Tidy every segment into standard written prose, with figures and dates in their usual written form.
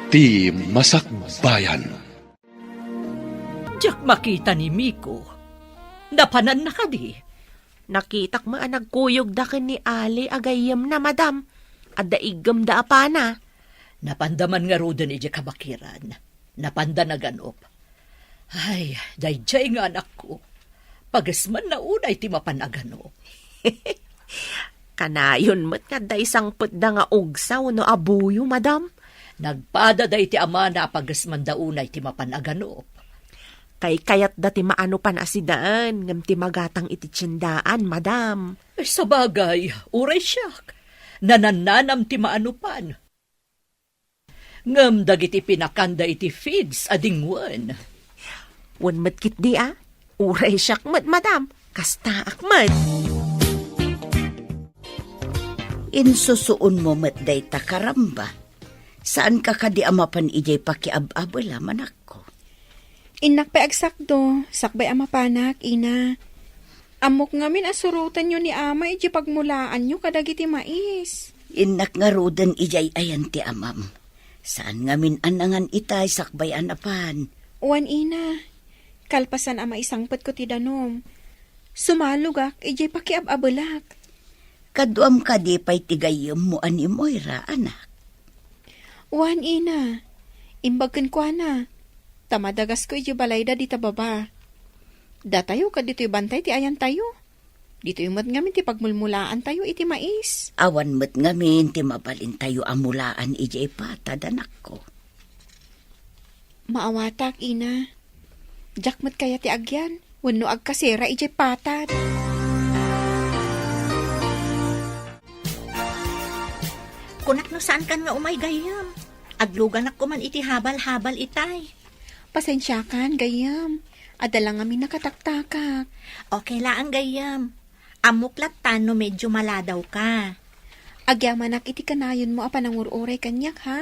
ti Masakbayan. Diyak makita ni Miko. Napanan na kadi. Nakitak mo nagkuyog da ken ni Ali agayam na madam. At daigam da apana. Napandaman nga rodan iti kabakiran. Napanda na ganop. Ay, dayjay nga anak ko. Pagasman na unay ti mapanaganop. Kanayon mo't nga da isang putda nga ugsaw no abuyo, madam. Nagpada day ti ama na pagasman da unay ti mapanaganop. Kay kayat da ti maano pan asidaan, ngam ti magatang iti tiyendaan, madam. Sa bagay, uray siyak. Nanananam ti maanupan. Ngam dagiti pinakanda iti feeds adingwan. Wan matkit di uray siyak mat, madam. Kasta akmat. Insusuon mo mat day takaramba. Saan ka kadi amapan ijay pakiab-abala manak ko? Inak pa agsakdo, sakbay amapanak, ina. Amok ngamin asurutan nyo ni ama, iji pagmulaan nyo kadagiti mais. Inak nga rodan ijay ayan ti amam. Saan ngamin anangan itay sakbay anapan? Uwan ina, kalpasan ama isangpat ko ti danom. Sumalugak, ijay pakiab-abalak. Kaduam kadi pa'y tigayam mo ani Moira, anak. Uwan ina, imbagan ko na. Tamadagas ko iji balayda di tababa. Datayo ka dito'y bantay ti ayan tayo. Dito'y mat ngamin ti pagmulmulaan tayo iti mais. Awan mat ngamin ti mabalin tayo amulaan ijay patad, anak ko. Maawatak, ina. Jak mat kaya ti agyan. Wano agkasera ijay patad. Kunak no saan kan nga umay gayam. Aglugan ako man iti habal-habal itay. Pasensya kan, gayam. Adala nga min nakataktakak. Okay lang gayam. Amuklat no medyo maladaw ka. Agyamanak iti kanayon mo apanangururay kanyak, ha?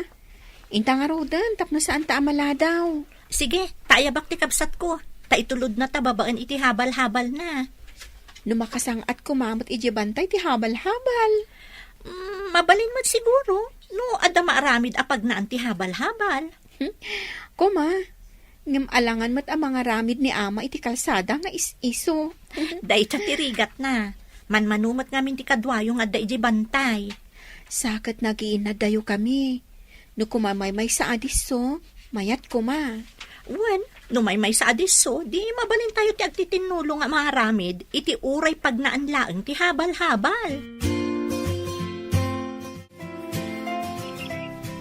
Inta nga rodan, tapno saan ta amaladaw. Sige, taayabak ti kabsat ko. Taitulod na tababaan iti habal-habal na. Numakasangat kumamot iti bantay ti habal-habal. Mabalin mo siguro. No, ada maaramid apag na anti habal-habal. Kuma, ngam alangan mat ang mga ramid ni ama iti kalsada nga iso. Day tirigat na. Manmanumat ngamin ti kadwayo nga da iti bantay. Sakat nagiin na dayo kami. No kumamay sa adiso, mayat kuma. Wen, no may sa adiso, di mabalin tayo ti agtitinulong nga mga ramid, iti uray pag naanlaang ti habal-habal.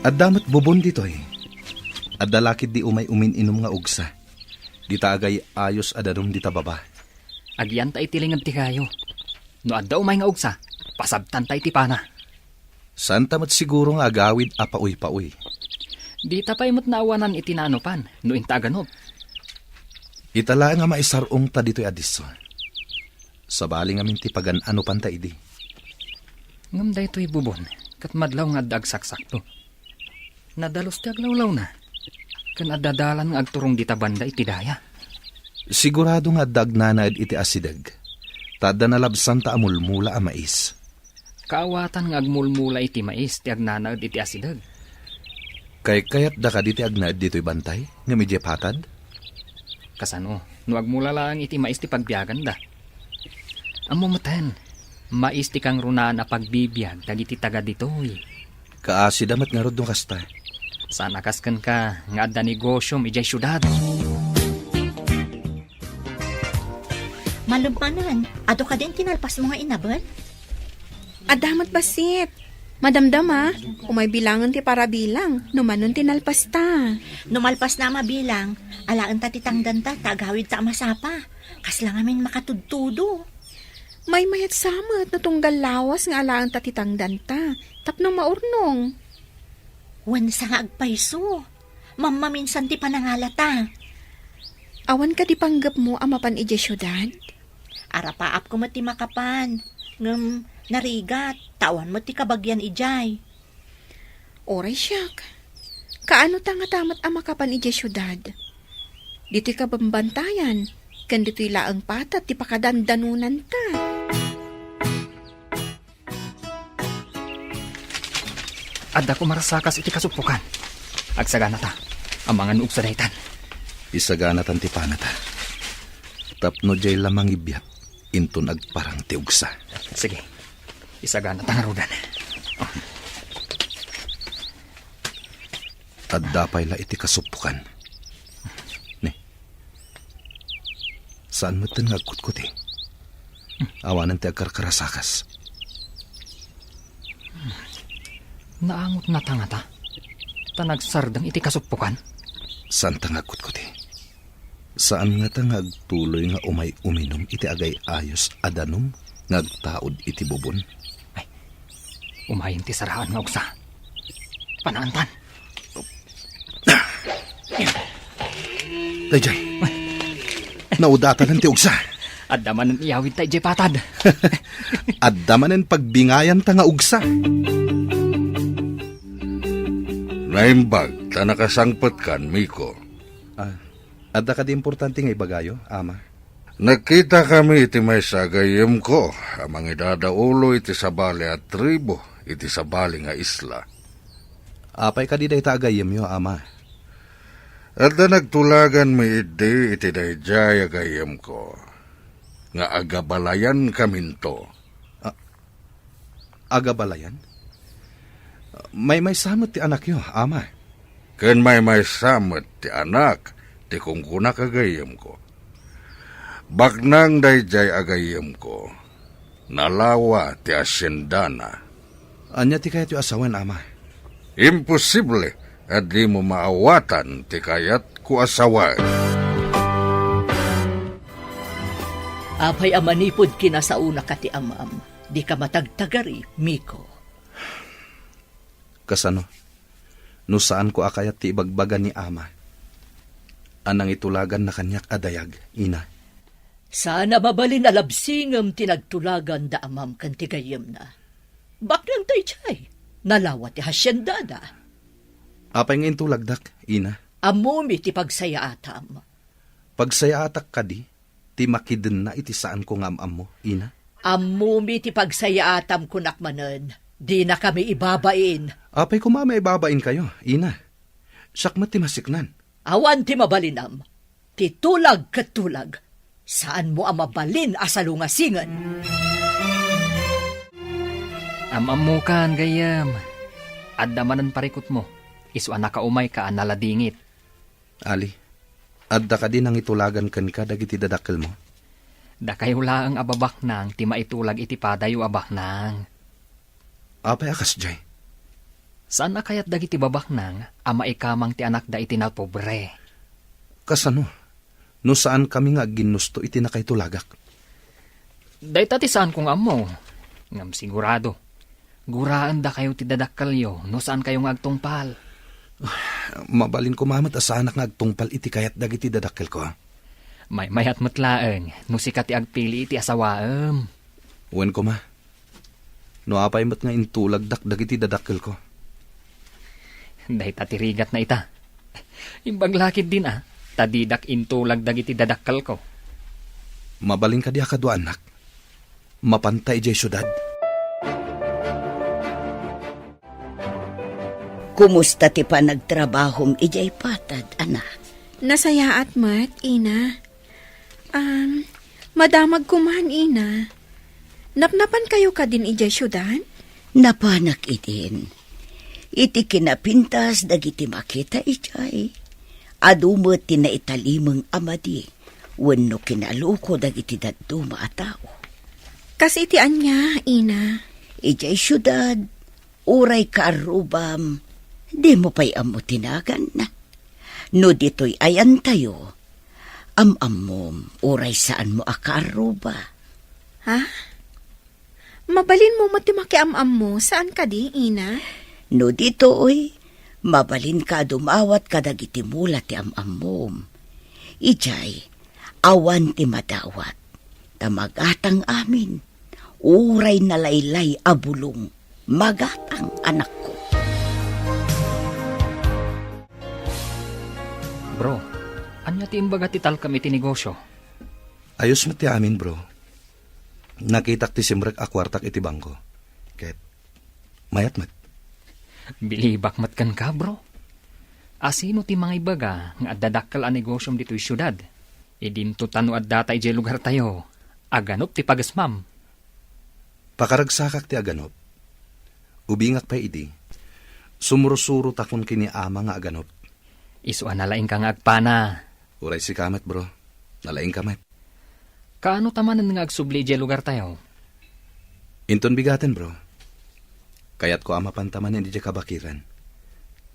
At damat bubon dito'y. At dalakid di umay umininom nga ugsa. Di tagay ayos adarum di tababa. Agyan ta itilingag ti kayo. No adda umay nga ugsa, pasabtan ta iti pana. Saan tamat siguro nga agawid apauy-pauy. Di tapay mo't naawanan iti naanopan, no intaganop. Itala nga maisarong ta dito'y adiso. Sabali nga minti pagan ano pan ta idi. Ngam da ito'y bubon, kat madlaw nga dagsaksak to. Nadalos ti aglawlaw na. Kan adadalan nga agturong dita banda iti daya. Sigurado nga dagnanaad iti asidag. Tada nalabsan ta amulmula a mais. Kaawatan nga agmulmula iti mais ti agnanaad iti asidag. Kayat da ka diti agnaad dito'y bantay? Nga medya patad? Kasano, no agmula lang iti mais ti pagbiyagan da. Amo matan, mais ti kang runa na pagbibiyag dagiti taga dito'y. Kaasi damat nga rod nung kasta. Saan akaskan ka nga adda negosyo ijay syudad. Malumpanan, ado ka din tinalpas mo nga inabal? Adamat basit. Madamdama, umay bilangan ti para bilang, numanon tinalpas ta. Numalpas na mabilang, alaan ta titangdan ta, tagawid ta masapa. Kasla ngamin makatudtudo. May mayat samat na tunggal lawas nga alaan ta titangdan ta, tapno maurnong. Wan sa nga agpaiso. Mamma minsan ti panangalata. Awan ka di panggap mo amapan ije syudad? Arapaap ko mo ti makapan. Ngam narigat, tawan mo ti kabagyan ijay. Oray siyak. Kaano ta nga tamat amakapan ije syudad? Dito'y kabambantayan, kan dito'y laang patat ti pakadandanunan ta. Adda ko marasakas iti kasupukan. Agsagana ta. Ang mga nuog sa daytan. Isagana tanti panata. Tapno jay lamang ibiyat. Into nagparang tiugsa. Sige. Isagana ta nga rodan. At dapay la iti kasupukan. Ne. Saan mo tin ngagkutkuti? Awanan ti agkarkarasakas. Naangot na ta nga ta. Tanagsardang iti kasupukan. Saan ta ngagkutkuti? Saan nga ta ngagtuloy nga umay uminom iti agay ayos adanum ngagtaod iti bubon? Umayin ti saraan nga uksa. Panaantan. Dayjay. Naudatan ng tiugsa. At daman ang iyawid tayo jay patad. At damanen pagbingayan ta nga ugsa. Naimbag, ta nakasangpot kan, Miko. Adda ka di importante nga ibagayo, ama. Nakita kami iti may sagayem ko, amang idadaulo iti sabali at tribo, iti sabali nga isla. Apay ka di day tagayem yo, ama. At na nagtulagan mi iti dayjay agayem ko, nga agabalayan kaminto. Agabalayan? May samot ti anak yo, ama. Ken may samot ti anak, ti kungkuna kagayem ko. Baknang dayjay agayem ko, nalawa ti asyendana. Anya ti kayat yung asawan, ama. Imposible at di mo maawatan ti kayat ku asawa. Apay amanipod kinasauna ka ti amam. Di ka matagtagari, Miko. Kasano? No saan ko akayat ti ibagbagan ni ama? Anang itulagan na kanyak adayag, ina. Sana mabalin alabsingam tinagtulagan da amam kan tigayem na. Baknang tayo chay, nalawa ti hasyendada. Apay nga intulagdak, ina. Amumi ti pagsayaatam. Pagsayaatak ka di, ti makiden na iti saan ko nga amam mo, ina. Amumi ti pagsayaatam kunakmanen, di na kami ibabain. Apay ko mama ibabain kayo, ina. Sakmat ti masiknan. Awan ti mabalinam, ti tulag katulag, saan mo ang mabalin asalungasingan? Amamukan gayam. At damanan parikot mo. Isu anak ka umay ka analadingit. Ali, adda ka din ang itulagan kan ka dagiti dadakkel mo. Da kayo laang ababak nang ti maitulag iti padayo abak nang. Apay akas jay. Saan na kayat dagiti babak nang ama ikamang ti anak da iti na pobre? Kasano? No saan kami nga ginusto iti nakaitulagak? Dahit ati saan kong amo. Ngam sigurado. Guraan da kayo ti dadakkalyo no saan kayo nga agtungpal. Mabalin ko mamat asanak nga agtungpal iti kayat dagiti dadakkel ko. May mayat matlaeng no sikat ti agpili iti asawaem. Uwan ko ma. No apay mat nga intulagdak dagiti dadakkel ko. Dahit ati rigat na ita. Imbaglakid din tadidak intulag dagiti dadakkal ko. Mabalin ka di akadwa anak. Mapantay jay syudad. Kumusta ti pa nagtrabahom ijay patad, anak? Nasayaat mat, ina. Madamag kuman, ina. Napnapan kayo ka din ijay syudan? Napanak idin. Iti kinapintas dagiti makita ijay. Adumot ti naitalimang amadi. Wenno kinaluko dagiti daduma a tao. Kas iti anya, ina. Ijay syudad, uray kaarubam, di mo pa'y amo tinagan na. No dito'y ayan tayo, amom, uray saan mo akaruba. Ha? Mabalin mo matimaki mo, saan ka di, ina? No dito'y, mabalin ka dumawat kadagiti mula ti amom. Ijay, awan ti madawat, tamagatang amin, uray na laylay abulong, magatang anak ko. Bro, anya ti imbaga ti talkam iti negosyo? Ayos mo ti amin bro. Nakitak ti simrek akwartak iti bangko. Ket mayat mat. Bilibak mat kan ka, bro. Asino ti mga ibaga nga addadakkel a negosyom dito'y syudad. Idinto tano at data ijay lugar tayo. Aganop ti pagasmam. Pakaragsakak ti aganop. Ubingak pa idi. Sumurusuro takon kini ama nga aganop. Isuan nalaing ka nga agpana. Uray si kamet bro. Nalaing kamet. Kaano tamanan nga agsubli ijay lugar tayo? Inton bigaten bro. Kayat ko ama pantamanin di kabakiran.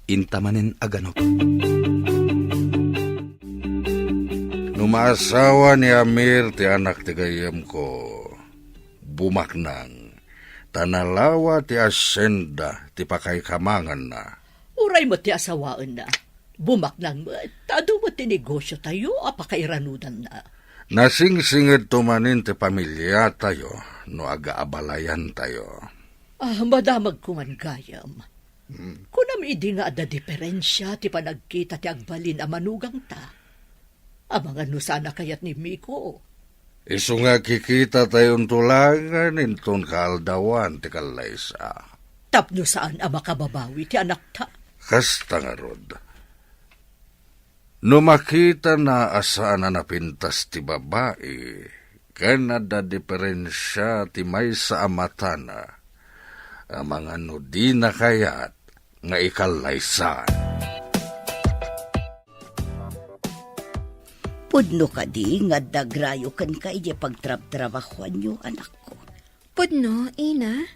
Intamanin aganop. Numaasawa ni Amir ti anak ti gayem ko. Bumaknang. Tanalawa ti asenda ti pakaykamangan na. Uray mo ti asawaan na. Bumaknang mo, tado mo ti negosyo tayo, apakairanudan na. Nasingsingid tumanin ti pamilya tayo, no agaabalayan tayo. Madamag kuman gayam. Kunam idi nga ada diferensya ti panagkita ti agbalin a manugang ta. Amang ano sana kayat ni Miko. Isu nga kikita tayong tulangan inton kaaldawan ti kalaysa. Tapno saan a makababawi ti anak ta. Kasta nga rod. No makita na asaan na napintas ti babae, kanada diferensya ti may sa amatana, amang ano di na kayat nga ikalaysan. Pudno ka di nga dagrayo kan ka ije pagtrab-trabahuan nyo, anak ko. Pudno, ina.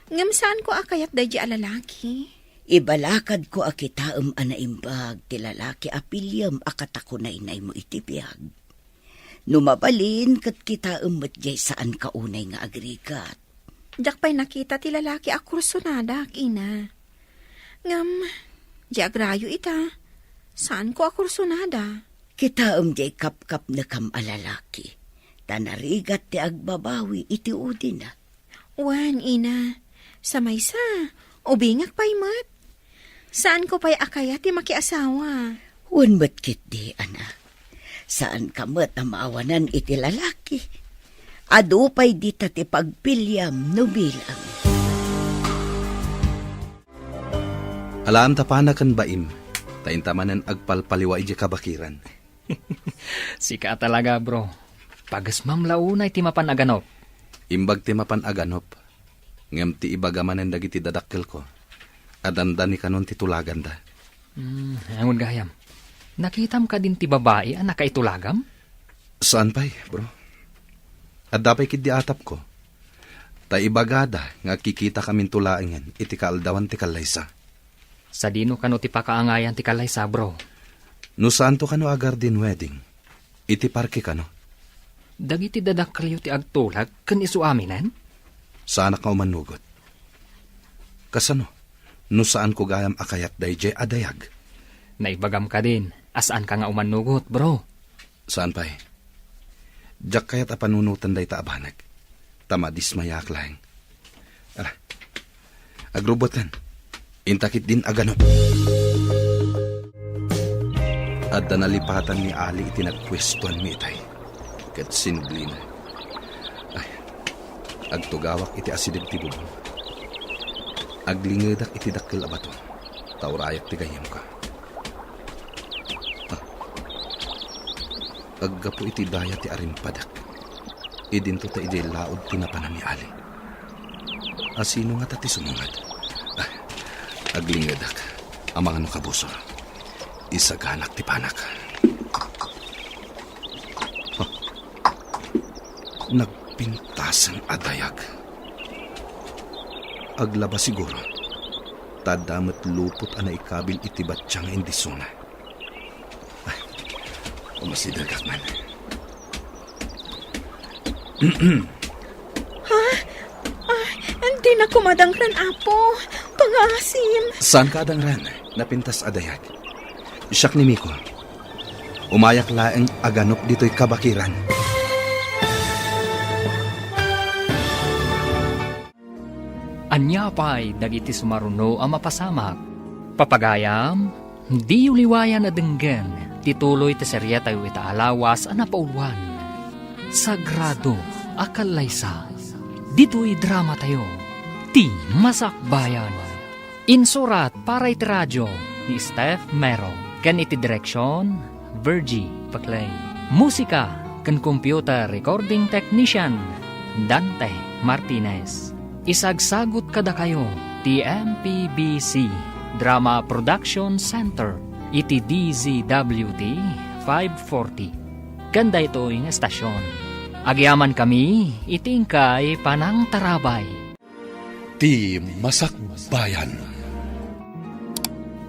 Ngam saan ko akayat dahi alalaki? Ibalakad ko akitaam anaimbag ti lalaki apilyam akatakunay-nay mo itibiyag. Numabalin kat kitaam met jay saan kaunay nga agrigat. Jak pa'y nakita ti lalaki a kursunada, ina. Ngam, di agrayo ita. Saan ko a kursunada? Kitaam jay kap-kap na kam alalaki. Tanarigat ti agbabawi iti udin na. Wan, ina. Sa maysa, ubingak pa'y mat. Saan ko pa'y akaya ti makiasawa? Wan matkit di, anak. Saan ka mat na maawanan iti lalaki? Ado pa'y di ti pagpilyam no bilang. Alaan tapanakan baim. Taintamanan agpalpaliwa ije kabakiran. Sika talaga bro. Pagasmam launay ti mapan aganop. Imbag ti mapan aganop. Ngem ti ibagamanan dagiti dadakkel ko. Adanda ni kanon titulagan da. Angon gayam. Nakitam ka din ti babae ang nakaitulagam? Saan pa'y, bro? At dapay kid di atap ko. Ta ibagada nga kikita kamin tulaangan iti kaaldawan ti kalaysa. Sa dino kano ti pakaangayan ti kalaysa bro. No saan to kano agar din wedding? Iti parke kano? Dagiti dadakkelyo ti agtulag kan isu aminan? Saan ka umanugot? Kasano? No saan ko gayam akayat dayjay adayag? Naibagam ka din. Asaan ka nga umanugot bro? Saan pa'y? Diyak kayat apanunutan day taabanag. Tamadis mayak lang. Ara, agrubotan. Intakit din aganop. At nalipatan ni Ali iti nagpwestuan mi itay. Kat singlina. Ay, agtugawak iti asideg ti bubong. Aglingedak iti dakkel abato. Taurayak ti gayem ka. Aggapo iti daya ti arimpadak. Idinto ta iti laod tinapanan ni Ali. Asino nga tati sumungad. Aglingedak. Amang ano kabusor. Isaganak ti panak. Nagpintasan adayag. Aglaba siguro. Tadamat lupot ana ikabil iti batsyang indisuna. Ay, umasidagak man. Hindi na kumadangran, apo. Pangasim. Saan ka adangran? Napintas adayag. Siyak ni Miko. Umayak laeng aganop dito'y kabakiran. Anya pa'y dagiti sumaruno ang mapasamak. Papagayam, di uliwayan na denggen, tituloy ti serya tayo itaalawas ang napauluan. Sagrado, akalaysa, dito'y drama tayo, ti masakbayan. Insurat para iti radyo, ni Steph Mero. Ken iti direksyon, Virgie Paclay. Musika, ken computer recording technician, Dante Martinez. Isagsagot kada kayo, TMPBC, Drama Production Center, iti DZWT 540. Ganda ito yung estasyon. Agyaman kami, itingkay panang tarabay. Ti Masakbayan.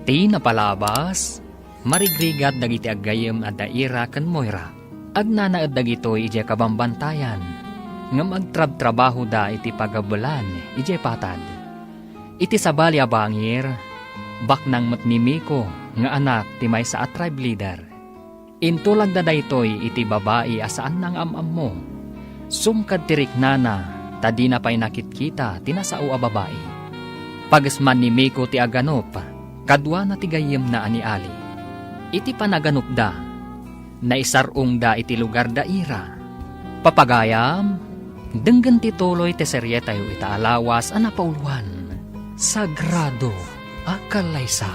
Ti napalabas, marigrigat dagiti aggayem at daira ken Moira. Agnanaad dagitoy ije kabambantayan, ngam agtrab-trabaho da iti pagabulan ije patad. Iti sabali a bangir, baknang matnimiko nga anak ti maysa a tribe leader. Intulag da daytoy iti babae asaan nang amam mo. Sumkad tirik nana, tadi na pa'y nakitkita tinasao a babae. Pagasman ni Miko ti aganop, kadwa na ti gayem na ani Ali. Iti panaganop da, naisarong da iti lugar da ira. Papagayam, denggan ti tuloy ti serye tayo itaalawas a napauluan. Sagrado, akalaysa,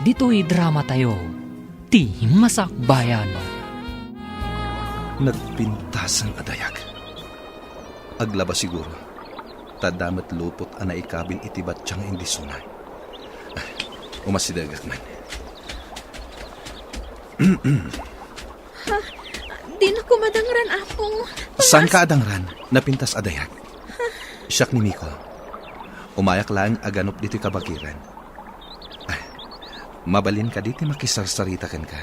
dito'y drama tayo, ti Masakbayan. Nagpintas ang adayag. Aglaba siguro, tadamat lupot ana ikabil iti batsyang hindi sunay. Umasidagak man. Di na ko madangran, apong. Saan ka adangran? Napintas adayag. Siyak ni Miko. Umayak lang aganop dito kabagiran. Mabalin ka dito makisarsarita kan ka.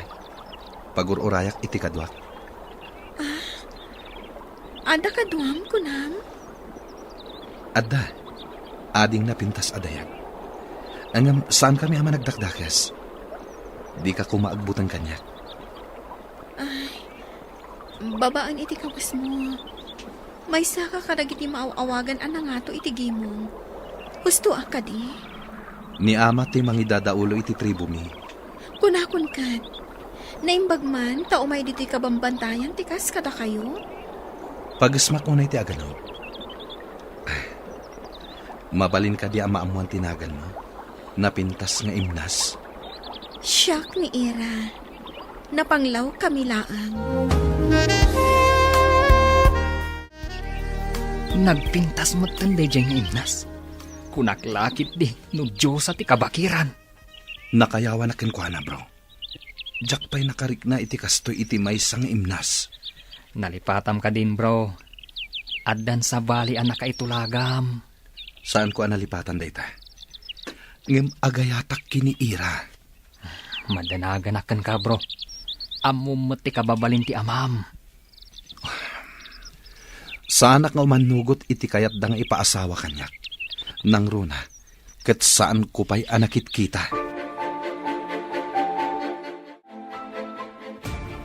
Pagururayak iti kadwak. Ada kaduam ko nam. Adda, ading napintas adayag. Angam, saan kami ama nagdakdakas? Di ka kumaagbutan kanya. Babaan iti kawas mo. May saka karagiti maawagan ana nga to iti gimong. Gusto ka di? Ni ama ti mangidadaulo iti tribu mi. Kunakon kad. Naimbag man, taumay diti kabambantayan, tikas kada kayo? Pagasmak mo na iti aganaw. Mabalin ka di amaamuan tinagan mo. Napintas nga imnas. Siyak ni Ira. Napanglaw kami laang. Nagpintas mo't tanday diyang imnas. Kunaklakit di, no Diyos at ikabakiran. Nakayawan na kinkwana, bro. Diyak pa'y nakarik na iti kastoy iti may sang imnas. Nalipatam ka din, bro. Addan sa bali ang nakaitulagam. Saan ko analipatan dayta? Ngem agayatak kiniira. Madanaganakan ka, bro. Amum ti kababalin ti amam. Saanak nga umanugot iti kayat da nga ipaasawa kanyak. Nang runa, ket saan ko pa'y anakit kita.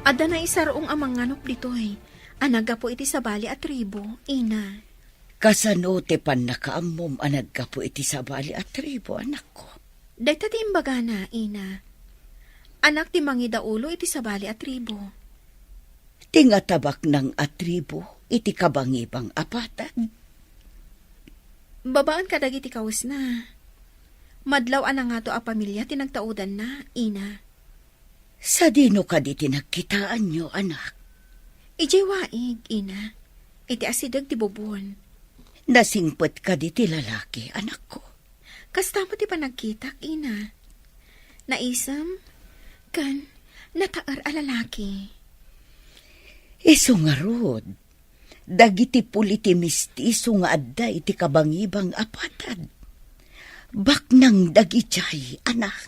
Ada na isarong amang nganop ditoy. Anaga po iti sabali at tribo, ina. Kasano te pan nakaamom anagka po iti sabali at tribo, anak ko. Dahita ti imbaga na, ina. Anak ti mangidaulo iti sabali at tribo. Tingatabak ng atribo, iti kabangibang apatad. Babaan ka dagiti kawas na. Madlaw ana nga to a pamilya tinagtaudan na, ina. Sa dino ka di tinagkitaan nyo, anak. Ijay waig, ina. Iti asidag ti bubon. Nasingpot ka di ti lalaki, anak ko. Kasta mo ti panagkitak, ina. Naisam, kan, nataar a lalaki. Iso nga rod, dagiti puliti mistiso nga adda iti kabangibang apatad. Baknang dagitay, anak.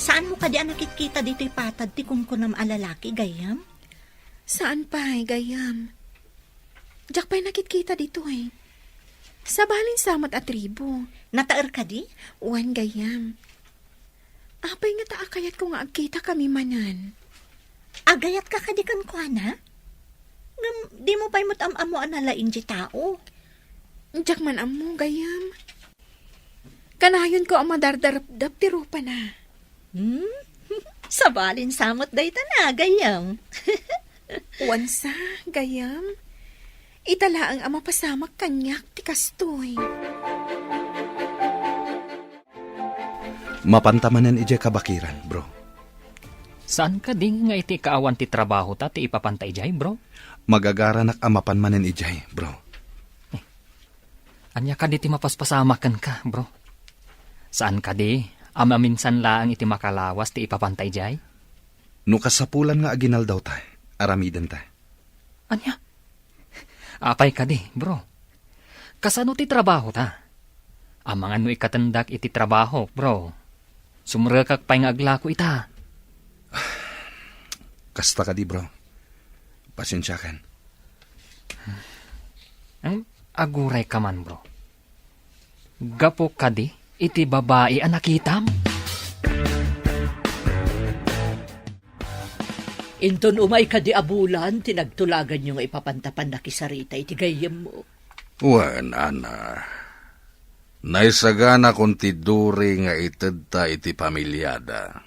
Saan mo ka di nakikita dito'y patad ti kumkunam alalaki, gayam? Saan pa, gayam? Diyak pa'y nakikita dito, eh. Sa balin samat at tribo. Nataar ka di? Uwan, gayam. Apay nga taakayat ko nga agkita kami manan. Agayat ka kadikan ko, na? Di mo pa'y mutam-amo analain di tao. Diyak man amo, gayam. Kanayon ko ang madardarap-dap ti rupa na. Sa balin samot dayta na, gayam. Wansa, gayam. Italaang ang mapasamak kanyak ti kastoy. Mapantamanan iti kabakiran, bro. Saan ka ding nga iti kaawan ti trabaho ta ti ipapantay jay, bro? Magagaranak amapan manen ijay, bro. Anya ka di ti mapaspasamakan ka, bro? Saan ka di? Ama minsan laang iti makalawas ti ipapantay jay? No kasapulan nga aginal daw ta, aramiden ta. Anya? Apay ka di, bro. Kasano ti trabaho ta? Amang ano ikatandak iti trabaho, bro. Sumrekak pa'y nga aglako ita. Kasta ka di, bro. Pasensya kan. Aguray ka man, bro. Gapo ka di, iti babae anakitam. Inton umay ka di abulan, tinagtulagan nyo nga ipapantapan na kisarita iti gayem mo. Wan, ana. Naisagana kung tiduri nga itedta iti pamilyada.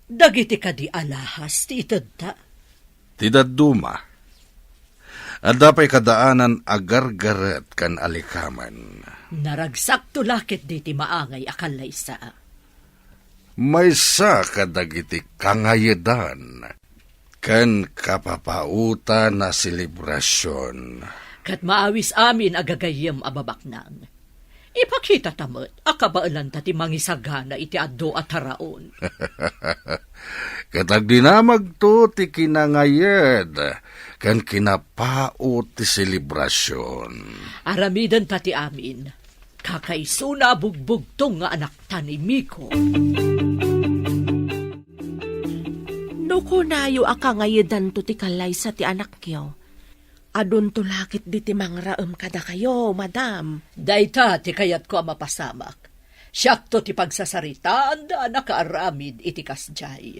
Dagiti ka di alahas, ti itadta. Tidaduma. At dapay kadaanan agargaret kan alikaman. Naragsak tulakit di ti maangay akalay sa. Maysa kadagiti kangayedan. Kan kapapauta na selebrasyon. Kat maawis amin agagayem ababaknang. Ipakita tamot, akabaalan ta ti mangisagana iti addo at haraon. Katag dinamag to ti kinangayed, kan kinapaot ti selebrasyon. Aramidan ta ti amin, kakaisuna bugbugtong nga anak ta ni Miko. No kunayo akangayedan to ti kalay sa ti anak kyo. Adun tulakit di ti mangraem kada kayo, madam. Dayta ti kayat ko mapasamak. Siyak to ti pagsasaritaan da nakaaramid iti kasjay.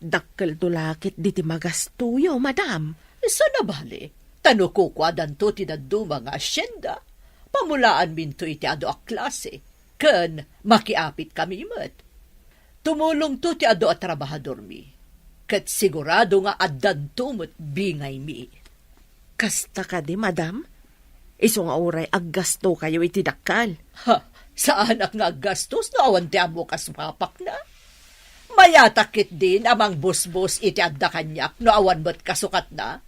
Dakkel tulakit di ti magastuyo, madam. Sa nabali, tanukukwadan to ti daduma nga asyenda. Pamulaan minto iti ado a klase. Ken makiapit kami met. Tumulong to ti ado a trabahador mi. Ket sigurado nga addan tumot bingay mi. Kasta ka di, madam? Iso nga oray aggasto kayo iti dakkal. Ha, saan ak nga gastos no awan ti amo kaspapak na? Mayatakit din amang busbus iti adda kanyak no awan mo't kasukat na?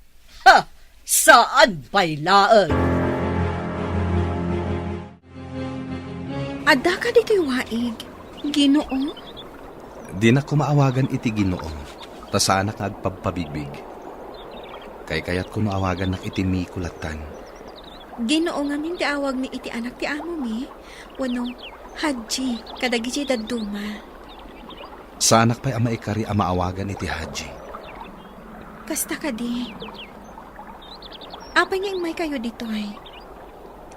Ha, saan pa'y laeng? Adda ka dito yung waig. Ginoo? Di na kumaawagan iti Ginoo, ta sana kagpagpabigbig. Kay kayat ko awagan nak iti Mikulatan. Ginoo nga min ti awag ni iti anak ti amo mi. Wano, Haji, kadagiti daduma. Sa anak pa'y ama ikari amaawagan iti Haji. Kasta ka di. Apay nga ingmay kayo dito ay.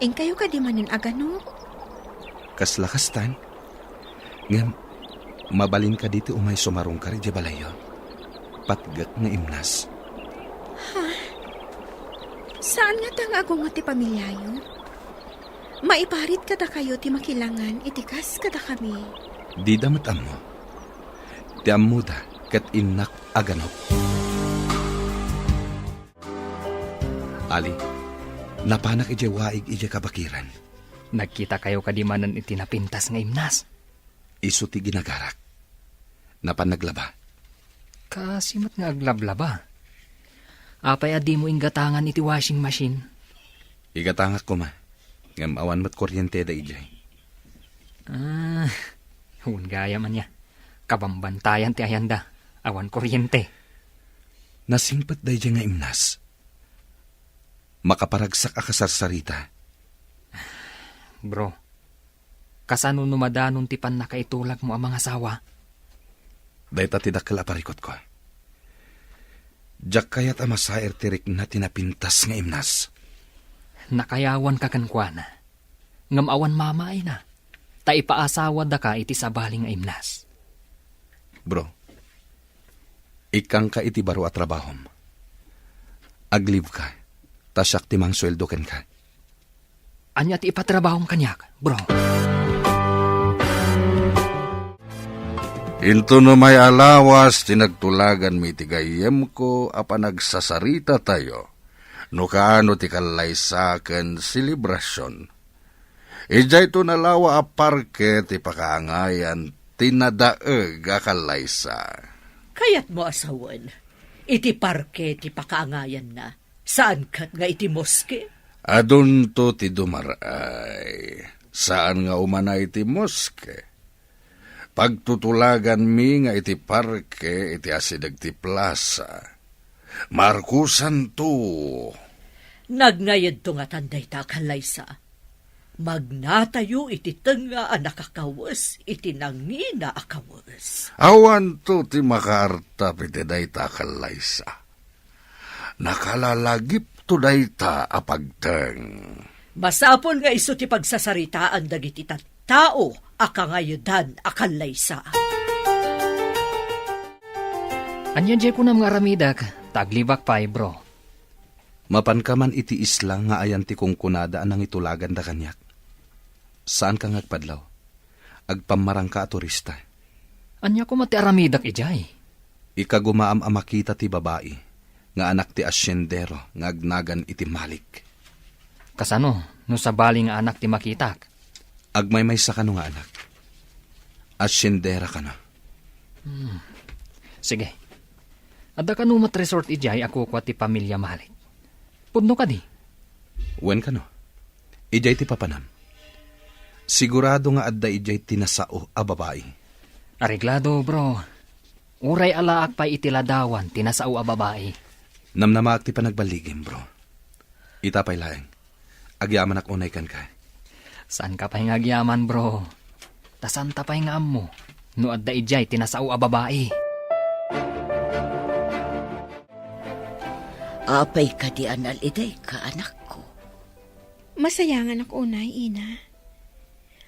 Ing kayo ka di manin agano? Kaslakastan. Ngam, mabalin ka dito umay sumarong ka rin di balayo. Patgat nga imnas. Saan nga tangago nga ti pamilyayo? Maiparit kada kayo ti makilangan, itikas kada kami. Di damat amo. Ti amo da, kat inak aganop. Ali, napanak ije waig ije kabakiran. Nagkita kayo kadimanan iti napintas nga imnas. Isu ti ginagarak. Napanaglaba. Kasimot nga aglablaba. Apay adi mo inggatangan iti washing machine. Igatangak ko ma. Ngam awan mat kuryente da ijay. Hun gaya man niya. Kabambantayan ti ayanda. Awan kuryente. Nasimpet da ijay nga imnas. Makaparagsak akasarsarita. Bro, kasano numadanon ti pan nakaitulag mo ang mga asawa? Dahita ti dakkel aparikot ko. Diyak kayat amasaer tirik na tinapintas nga imnas. Nakayawan ka kankwana. Ngam awan mamaay na. Ta ipaasawa da ka iti sabaling nga imnas. Bro, ikang ka iti baro at trabahom. Aglive ka, tasyak timang sweldo ken ka. Anya ti ipatrabahong kanyak, bro. Into no may alawas, tinagtulagan mi tigayem ko, apa nagsasarita tayo, no kaano ti kalay sa akin selebrasyon. Ijay to nalawa a parke ti pakaangayan tinadaeg akalaysa. Kayat mo asawan, iti parke ti pakaangayan na. Saan kat nga iti moske? Adun to ti dumaray. Saan nga umanay ti moske? Pagtutulagan mi nga iti parke iti asidag ti plaza. Markusan to. Nagnayad to nga tanday ta kalaysa. Magnatayo iti tenga a nakakawas, iti nangina akawas. Awan to ti makaarta piti dayta kalaysa. Nakalalagip to dayta apagteng. Masapol nga iso ti pagsasaritaan dagiti tao akangayudan akalaysa. Anyan jay ko na mga aramidak, taglibak pa bro. Mapankaman iti isla nga ayan ti kong kunada anang itulagan da kanyak. Saan ka ngagpadlaw? Agpamarang ka a turista. Anya ko mati aramidak ijay. Ikagumaam a makita ti babae, nga anak ti asyendero, nga agnagan iti malik. Kasano, no sa bali nga anak ti makitak? Agmaymay sa kano nga anak. Asyendera ka na. Sige. Adda ka numat resort ijay ako kwa ti pamilya malik. Pudno ka di. Wen ka no? Ijay ti papanam. Sigurado nga adda ijay tinasao a babae. Areglado bro. Uray alaak pa itiladawan tinasao a babae. Namnamaak ti panagbaligim, bro. Itapay laeng. Agyaman ak unay kan ka. Saan ka pa agyaman bro? Tasan tapay nga mo. No adda ijay tinasao a babae. Apay ka di anal iday ka, anak ko. Masayangan ako unay, ina.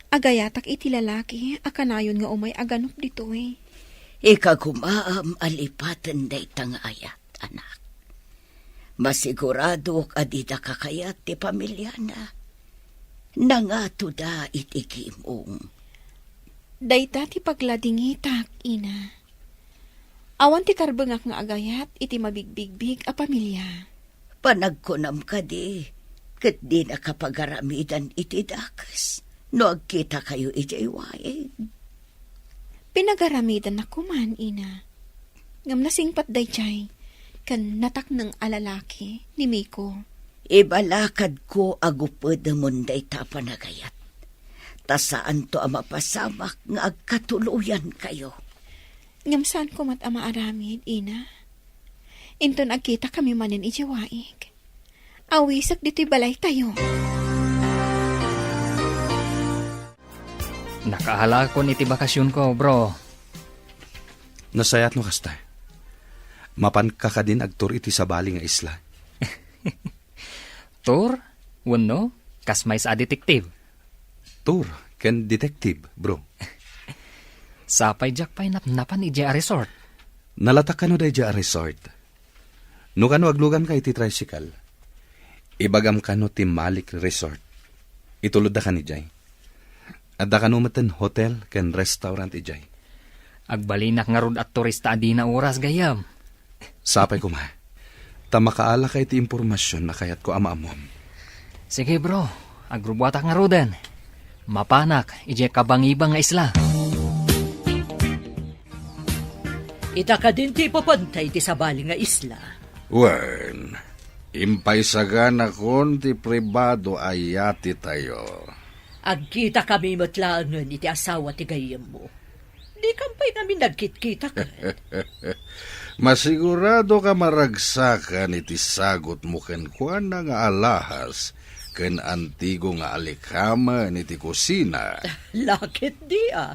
Agayatak iti lalaki, akanayon nga umay aganop dito eh. Ikagumaam alipatan day tangayat, anak. Masigurado adida kakayat ti pamilya na. Nangato da itikimong. Dayta ti pagladingitak, ina. Awan ti karbengak nga agayat, iti mabigbigbig a pamilya. Panagkunam ka di, kat di nakapagaramidan iti dakas. No agkita kayo iti iwain. Pinagaramidan na kuman, ina. Ngam nasingpat day chay, kan natak ng alalaki ni Miko. Ibalakad ko agupod munday tapanagayat. Tasaan to ang mapasamak nga agkatuluyan kayo. Ngam saan ko mat ama aramid, ina? Inton agkita kami manin ijiwaig. Awisak dito'y balay tayo. Nakahala ko iti bakasyon ko bro. Nasayat no kasta. Mapan ka din agtur iti sabali nga isla. Tur, wano, kasmay sa detektive. Tur, ken detective, bro. Sapay jakpay napnapan iti a resort. Nalatak ka no day a resort. No kano aglugan ka iti tricycle. Ibagam ka no ti Malik Resort. Itulod da ka ni Jay. Adda ka no maten hotel ken restaurant ijay. Agbalinak nga rod at turista adi na oras gayam. Sapay ko ma. Tamakaala ka iti impormasyon na kayat ko amaamom. Sige bro, agrubuatak nga rodan. Mapanak, ije kabangibang nga isla. Ita ka din ti papantay ti sabali nga isla. Wen, impaysagan akon ti pribado ayati tayo. Agkita kami matlaangan iti asawa ti gayem mo. Di kampay namin nagkit-kita ka. Masigurado ka maragsakan iti sagot mo ken kuan na nga alahas ken antigo nga alikaman iti kusina. Lakit di ah.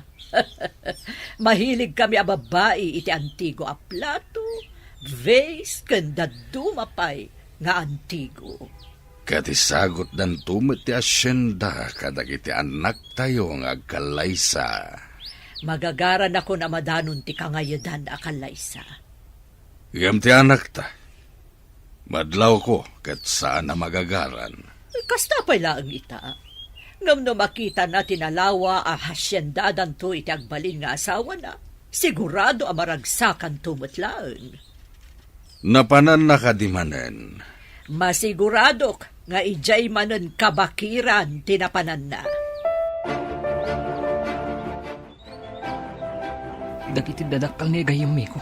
Mahilig kami a babae iti antigo a plato, vase, ken dadumapay nga antigo. Kati sagot dan tumit ti asyenda kadag iti anak tayo nga agkalaysa. Magagaran ako na madanon ti kangayadan a kalaysa. Iyam ti anak ta. Madlaw ko kat saan na magagaran. Kasta pa'y laang ita. Ngam no makita na tinalawa a hasyendadan to iti agbalin nga asawa na, sigurado a maragsakan tumutlaan. Napanan na kadimanen. Masiguradok nga ijay manen kabakiran tinapanan na. Dagiti dadakkel ni gayem mi ko.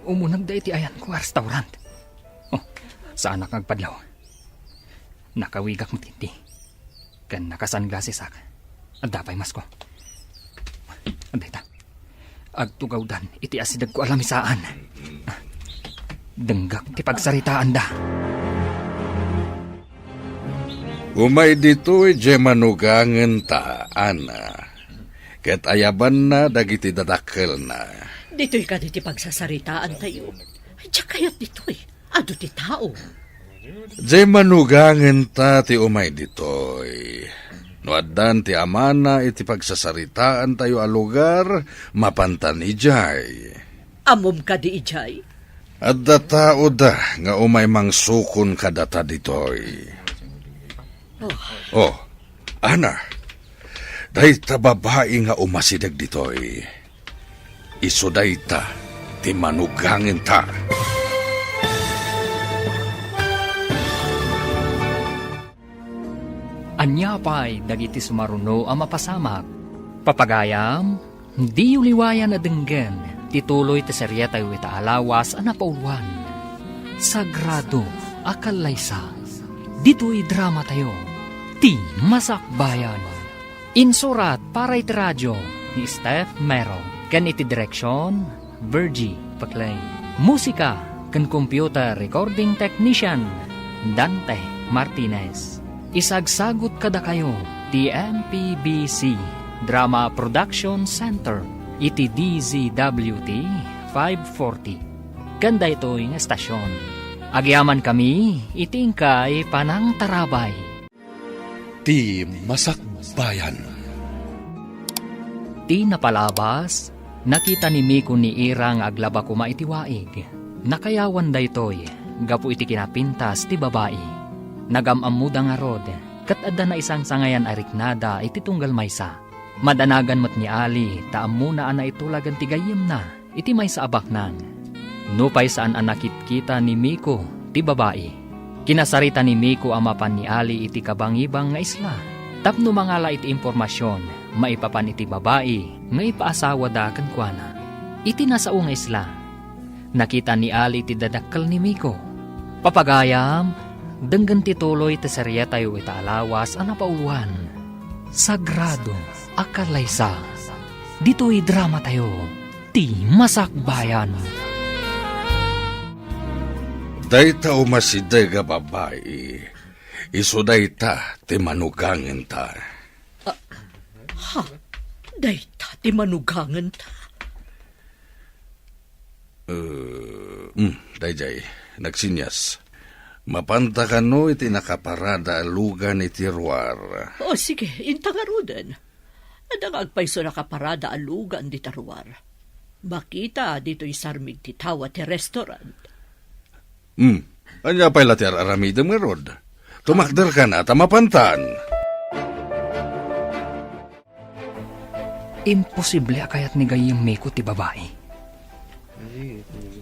Umunag da iti ayan ko restaurant. Oh, saan nakagpadlaw? Nakawigak matindi. Kan nakasunglasses ak. At dapay mas ko. Anday ta. Agtugaw dan iti asidag ko alamisaan. Denggak ti pagsaritaan da. Umay dito'y manugangen ta, Ana. Ket ayaban na dagiti dadakkel na. Dito'y ka diti pagsasaritaan tayo. Ay, tiyak kayat dito'y. Ado ti tao. Manugangen ta ti umay dito'y. Noaddan ti amana iti pagsasaritaan tayo a lugar, mapantan ijay. Amom ka di ijay. At datao da nga umay mangsukon kadata ditoy. Oh, Ana, dahi ta babae nga umasidag ditoy. Iso dahi ta, ti manugangin ta. Anya pa'y dagiti sumaruno ang mapasamak. Papagayam, di uliwayan na denggen, tituloy ti serya tayo ita alawas ang napauluan. Sagrado, akalaysa, dito'y drama tayo, ti masakbayan. Insurat para iti radyo ni Steph Mero, kan iti direksyon, Virgie Paclay. Musika, kan computer recording technician, Dante Martinez. Isagsagot kada kayo, ti MPBC Drama Production Center, iti DZWT 540. Ganda ito'y nga estasyon. Agyaman kami, itingkay panang tarabay. Ti Masakbayan. Ti napalabas, nakita ni Miko ni Irang aglaba kuma iti waig. Nakayawan da ito'y, gapu iti kinapintas ti babae. Nagamamuda nga rod, kat adda na isang sangayan ariknada iti tunggal maysa. Madanagan mat ni Ali, taam muna ana itulagan ti gayem na, iti maysa abaknan. Nupay saan anakit kita ni Miko, ti babae. Kinasarita ni Miko amapan ni Ali iti kabangibang nga isla. Tapno mangala iti impormasyon, maipapan iti babae, nga ipaasawa da kankwana. Iti nasao nga isla. Nakita ni Ali iti dadakkel ni Miko. Papagayam, denggan tituloy ti serya tayo itaalawas ang napauluan. Sagrado, akalaysa. Dito'y drama tayo, ti masakbayan. Dayta umasiday nga babae. Iso dayta ti manugangin ta. Dayta ti manugangan ta. Dayjay, nagsinyas. Mapanta ka no iti nakaparada alugan iti ruar. O sige, intangarudan. Adang agpayso nakaparada alugan di taruar. Makita dito'y sarmig ti tawa ti restaurant. Anya pa'y lati aramidam nga rod. Tumakder ka na, tamapantan. Imposible akayat ni gayem Miko ti babae.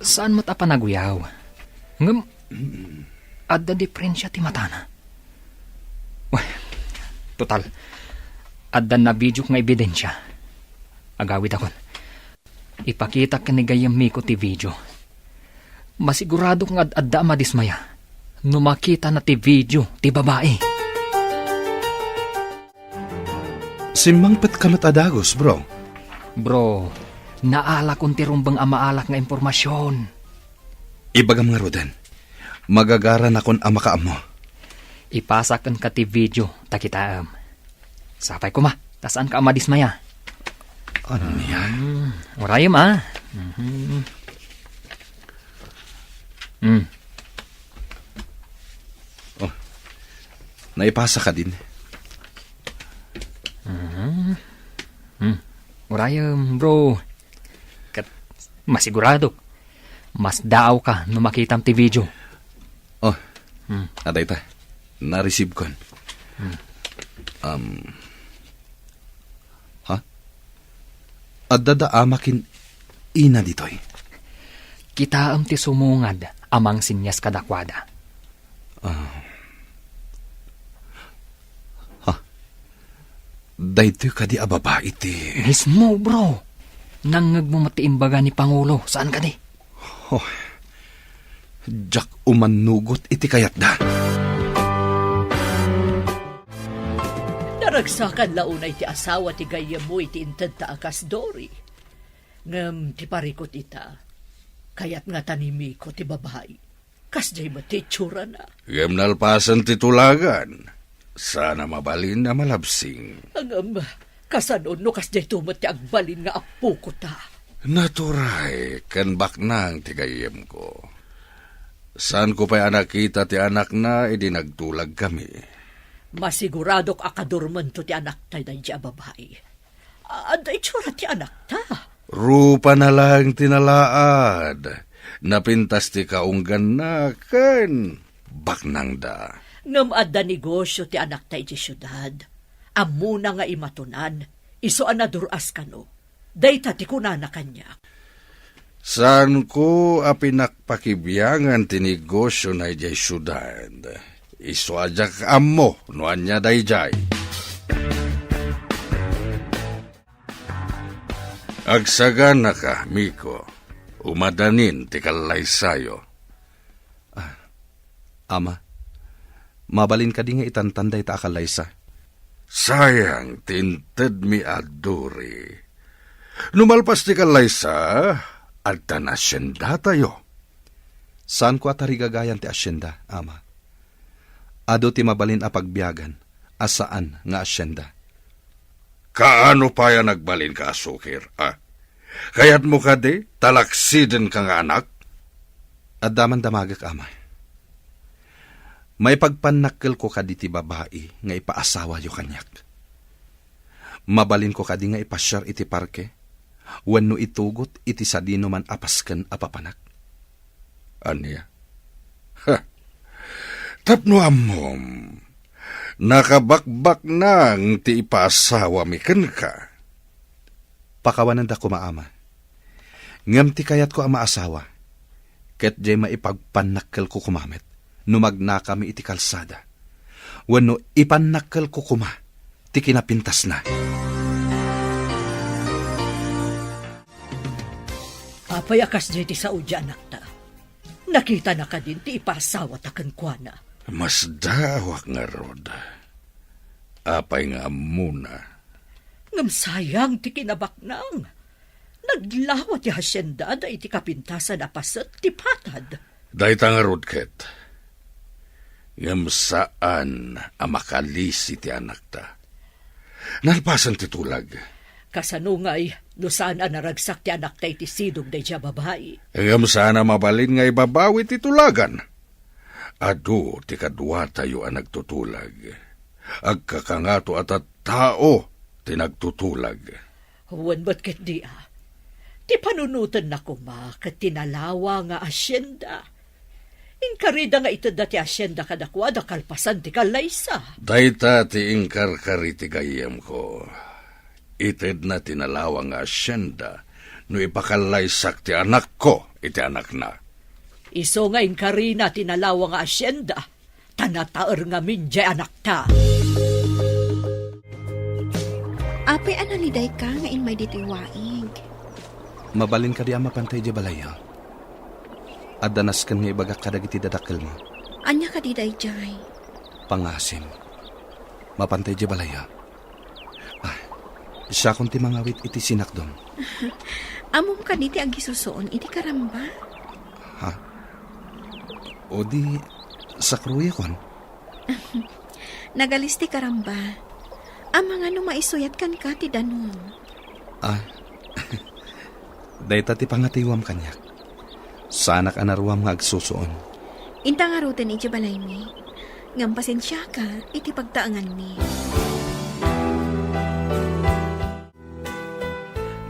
Saan mat apanaguyaw? Ngam, adda diferensya ti matana. Total, adda na video nga ebidensya. Agawid akon. Ipakita ka ni gayem Miko ti video. Masigurado kang adda madismaya. Numakita na ti video ti babae. Simangpet kamat adagos, bro. Bro, naalak unti rumbang amaalak nga impormasyon. Ibagam nga roden. Magagaran akon ama ka mo. Ipasakan ka ti video, takitaam. Sapay ko ma, tasaan ka amadismaya. Ano niya? Urayam Oh, naipasa ka din. Urayam, bro. Kat, masigurado. Mas daaw ka no makitam ti video. Oh, aday ta. Na-receive kon. Ha? Adada amakin ina ditoy. Kitaam ti sumungad amang sinyas kadakwada. Daytoy ka di ababa iti. Mismo, bro. Nangag mo matiimbaga ni Pangulo. Saan ka di? Oh, Jack umanugot iti kayat da. Naragsakan launay ti asawa ti gayam mo iti inted ta akas Dory. Ngam ti parikot ita. Kayat nga tanimi ko ti babae. Kas jay matitsura na. Ngam nalpasan ti tulagan. Sana mabalin na malabsing. Angam, kasanon no kas jay tumat ti agbalin nga apo ko ta. Naturay, kan baknang ti gayem ko. Saan ko pa'y anak kita ti anak na, nagtulag kami. Masiguradok akadurman to ti anak tayo na babae. Aday tsura ti anak ta. Rupa na lang tinalaad. Napintas ti kaunggan na kan baknang da. Ngam adda negosyo ti anak tayo ti syudad. Amuna nga imatunan. Iso anaduras ka no. Dayta ti kunana kanya. Saan ko apinakpakibiyangan ti negosyo na ijay syudad. Iso ajak ammo no anya dayjay. Agsagan na ka, Miko. Umadanin ti kalaysayo. Ama, mabalin ka di nga itantanday ta akalaysa. Sayang, tinted mi aduri. Numalpas ti kalaysa, at tanasyenda tayo. Saan ko atarigagayan ti asyenda, ama? Ado ti mabalin a pagbiyagan, asaan nga asyenda? Kaano pa yan nagbalin ka, Asukir? Kaya't mo ka di, talaksiden ka nga anak? At daman damagak, ama. May pagpanakkel ko ka di ti babae nga ipaasawa yo kanyak. Mabalin ko ka di nga ipasyar iti parke, wenno itugot iti sadino man apasken apapanak. Anya? Tapno amom, nakabakbak nang ti ipaasawa mi ken ka. Pakawanan da ko maama. Ngam ti kayat ko ang maasawa, ket jay maipagpanakkel ko kumamit, numagna kami iti kalsada. Wenno ipanakkel ko kuma, ti kinapintas na. Apay akas jay ti saudya anak ta. Nakita na ka din ti ipasawa ta kankwana. Mas dawak nga rod. Apay nga muna. Ngam sayang ti kinabaknang. Naglawa ti hasyenda da iti kapintasan apaset ti patad. Dayta nga rod, Ket. Ngam saan amakalisi ti anak ta. Nalpasan ti tulag. Kasanungay, no saan naragsak ti anak tayo ti sidog day siya babae. Ngam sana mabalin nga ibabawi ti tulagan. Ado ti kadwa tayo ang nagtutulag. Agkakangato at tao ti nagtutulag. Huwan ba't ket di Ti panunutan na kuma kat tinalawa nga asyenda. Inkarida nga ito da ti asyenda kadakwa da kalpasan ti kalaysa. Dayta ti ingkarkari ti gayem ko. Ited na tinalawa nga asyenda no ipakalaysak ti anak ko iti anak na. Iso nga inkarina tinalawa nga asyenda. Tanataer nga minjay anak ta. Apay analiday ka nga in may ditiwaig. Mabalin ka di ama pantay di balaya. At danas kan nga ibagak kadag iti dadakkel mo. Anya ka di dayjay. Pangasim. Mapantay di balaya. Siya kung ti mangawit iti sinakdom. Amom ka di ti agisusoon iti karamba. O di sa kruya kon. Nagalis ti karamba. Ang mga maisuyat kan ka ti danon. Dayta ti pangatiwam kanyak. Sanak anaruam nga agsusuon. Inta nga rutin iti balay mi. Ngam pasensya ka iti pagtaangan mi.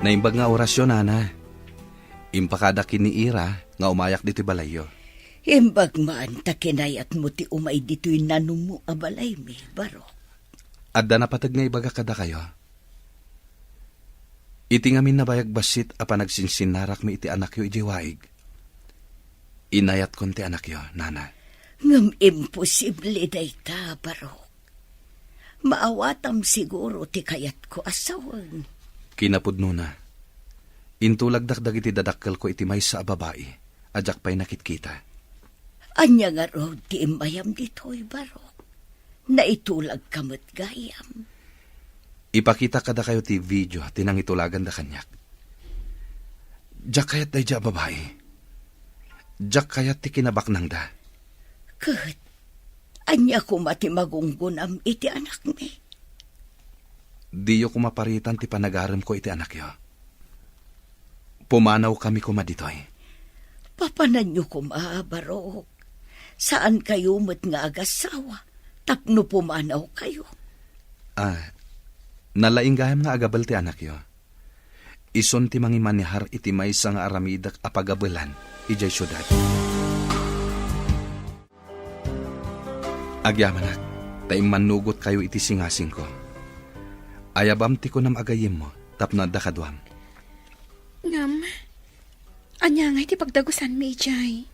Naimbag nga orasyon, Nana. Impakadakin ni Ira nga umayak dito balayo. Imbag man takinayat mo ti umay dito'y nanumu abalay mi, Barok. Adda na patag nga ibaga kada kayo. Iti ngamin na bayag basit a panagsinsinarak mi iti anak yo iti waig. Inayat kon ti anak yo, Nana. Ngam imposible dayta, Barok. Maawatam siguro ti kayat ko asawan. Kinapudno na. Intulagdak dagiti dadakkel ko iti may sa babae, ajak pa'y nakitkita. Anya nga raw ti imayam dito'y barok. Naitulag kamot gayam. Ipakita kada kayo ti video tinang itulagan da kanyak. Jak kayat day ja babae. Jak kayat ti kinabaknang da. Kat, anya ko mati magunggunam iti anak mi. Diyo ko maparitan ti panagaram ko iti anak yo. Pumanaw kami kumaditoy. Papanan nyo barok. Saan kayo mo't nga agasawa? Tapno pumanaw kayo. Nalainggaham nga agabal ti anak yo. Ison ti mangimanihar iti maysa nga aramidak apagabelan ijay syudad. Agyamanak, taim manugot kayo iti singasing ko. Ayabam ti ko nam agayim mo, tapno da kadwam. Ngam, anya nga iti pagdagusan mi, ijay.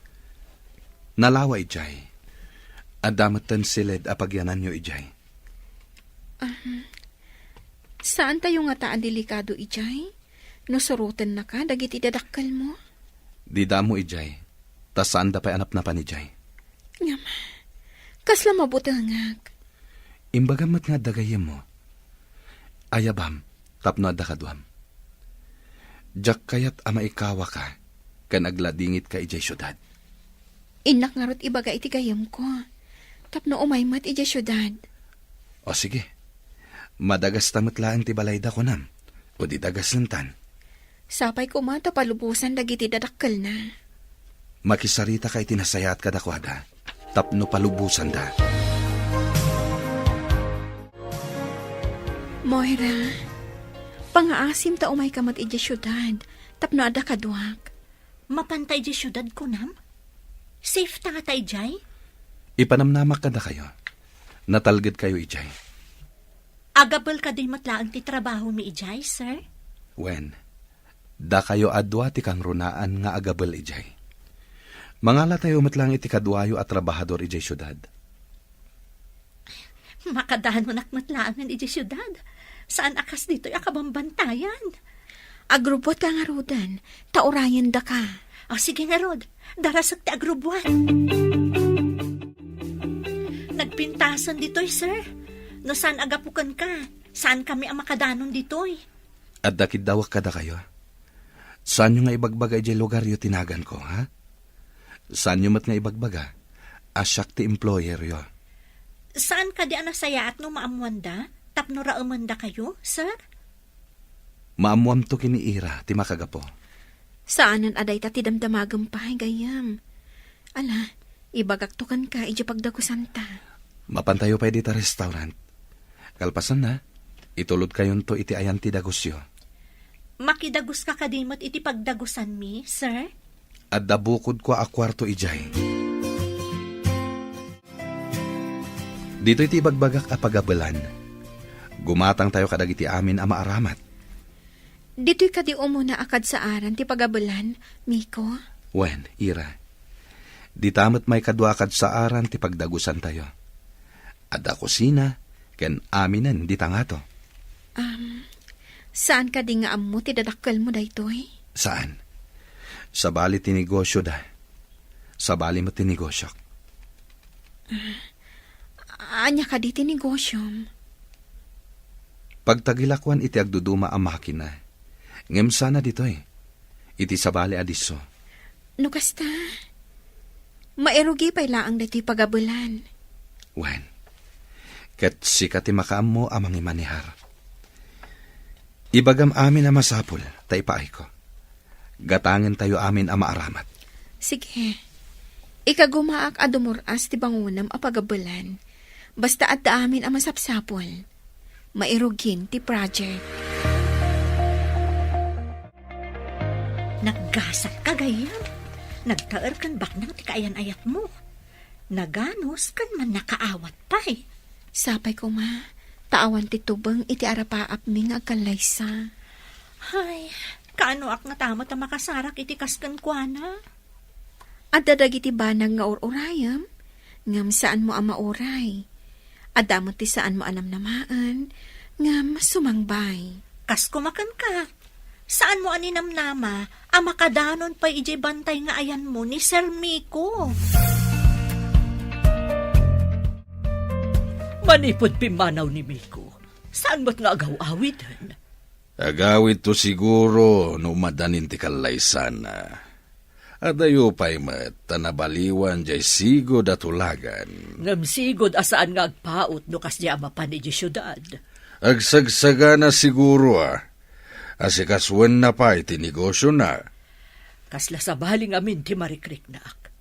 Nalawa ijay. Adamatan silid apagyanan nyo ijay. Saan tayo nga taan delikado, ijay? No surutan na ka, dagiti dadakkel mo? Di damo ijay. Tas saan da pa'y anap na panijay. Ngam, kasla mabutangag. Imbagamat nga dagayim mo. Ayabam, tapno da kadwam. Jak kayat ama ikawa ka, kan agladingit ka ijay syudad. Inak nga rot ibaga iti gayam ko. Tapno umaymat ijay syudad. O sige, madagas tamatlaan ti balayda ko nam, o di dagas lantan. Sapay ko mata palubusan dagiti dadakkel na. Makisarita ka itinasayat ka dakwada, tapno palubusan da. Moira, pangaasim ta umay kamat ijay syudad, tapno ada kadwak. Mapantay di syudad ko nam? Safe ta nga tay, Jay? Ipanamnamak ka da kayo. Natalgad kayo ijay. Agabal ka din matlaang ti trabaho mi, Ijay, sir? Wen, da kayo adwa ti kang runaan nga agabal ijay. Mangala tayo matlang iti kadwayo at trabahador ijay syudad. Makadahan mo nakmatlaangan ijay syudad. Saan akas dito'y akabambantayan? Agrupot ka nga rodan, taurayan da ka. O sige nga, Rod. Darasag ti agrubuan. Nagpintasan dito'y, sir. No saan agapukan ka? Saan kami ang makadanon dito'y? At dakid dawak kada kayo. Saan nyo nga ibagbaga ijay lugar yo tinagan ko, ha? Saan nyo mat nga ibagbaga? Asyak ti employer yo. Saan ka di anasaya at no maamwanda? Tapno raamanda kayo, sir? Maamuam to kiniira, ti makagapo. Saanan aday ta ti damdamagam pahay gayam. Ala, ibagaktukan ka iji pagdagusan ta. Mapantayo pa dita restaurant. Kalpasan na, itulod kayon to iti ayan ti dagusyo. Makidagos ka kadimot iti pagdagusan mi, sir? At dabukod ko a kwarto ijay. Dito iti ibagbagak a pagabelan. Gumatang tayo kadag iti amin a maaramat. Dito'y kadi umuna akad sa aran ti pagabelan, Miko. Wen, Ira. Di tamat may kadwakad sa aran ti pagdagusan tayo. Ada kusina, ken aminan di tangato. Saan ka di nga ammo ti dadakkel mo daytoy? Saan? Sa bali ti negosyo da. Sa bali mo ti negosyo. Anya ka di ti negosyom? Pagtagilakwan iti agduduma ang makina. Ngem sana ditoy. Iti sa bali adiso. No kasta, mairugi pa'y laang dito'y pagabulan. Wen, ket sikat ti makaam mo amang imanihar. Ibagam amin na masapul, tay paay ko. Gatangan tayo amin ang maaramat. Sige, ikagumaak adumuras ti bangunam a pagabulan. Basta at amin ang masapsapol. Mairugin ti project. Naggasat ka gayam. Nagtaer kan baknang ti kaayan-ayat mo. Naganos kan man nakaawat pa eh. Sapay ko ma, taawan ti tubang iti arapaap mi nga agkalaysa. Ay, kaano ak nga tama ta makasarak iti kaskan kwa na? At dadag iti banag nga urayam, ngam saan mo ang mauray. Adamot ti saan mo anam namaan, ngam sumangbay. Kas kumakan ka. Saan mo aninamnama, makadanon pa ijay bantay nga ayan mo ni Sir Miko. Manipod pimanaw ni Miko. Saan mo't nga agaw-awitan? Agawid to siguro no madanin ti kalaysan na. Adayo pa'y mat, tanabaliwan jay sigod at ulagan. Ngamsigod asaan nga agpaot no kasya mapan ijay syudad. Agsagsaga na siguro Asikaswan na pa iti negosyo na. Kasla sa baling amin ti marikriknak.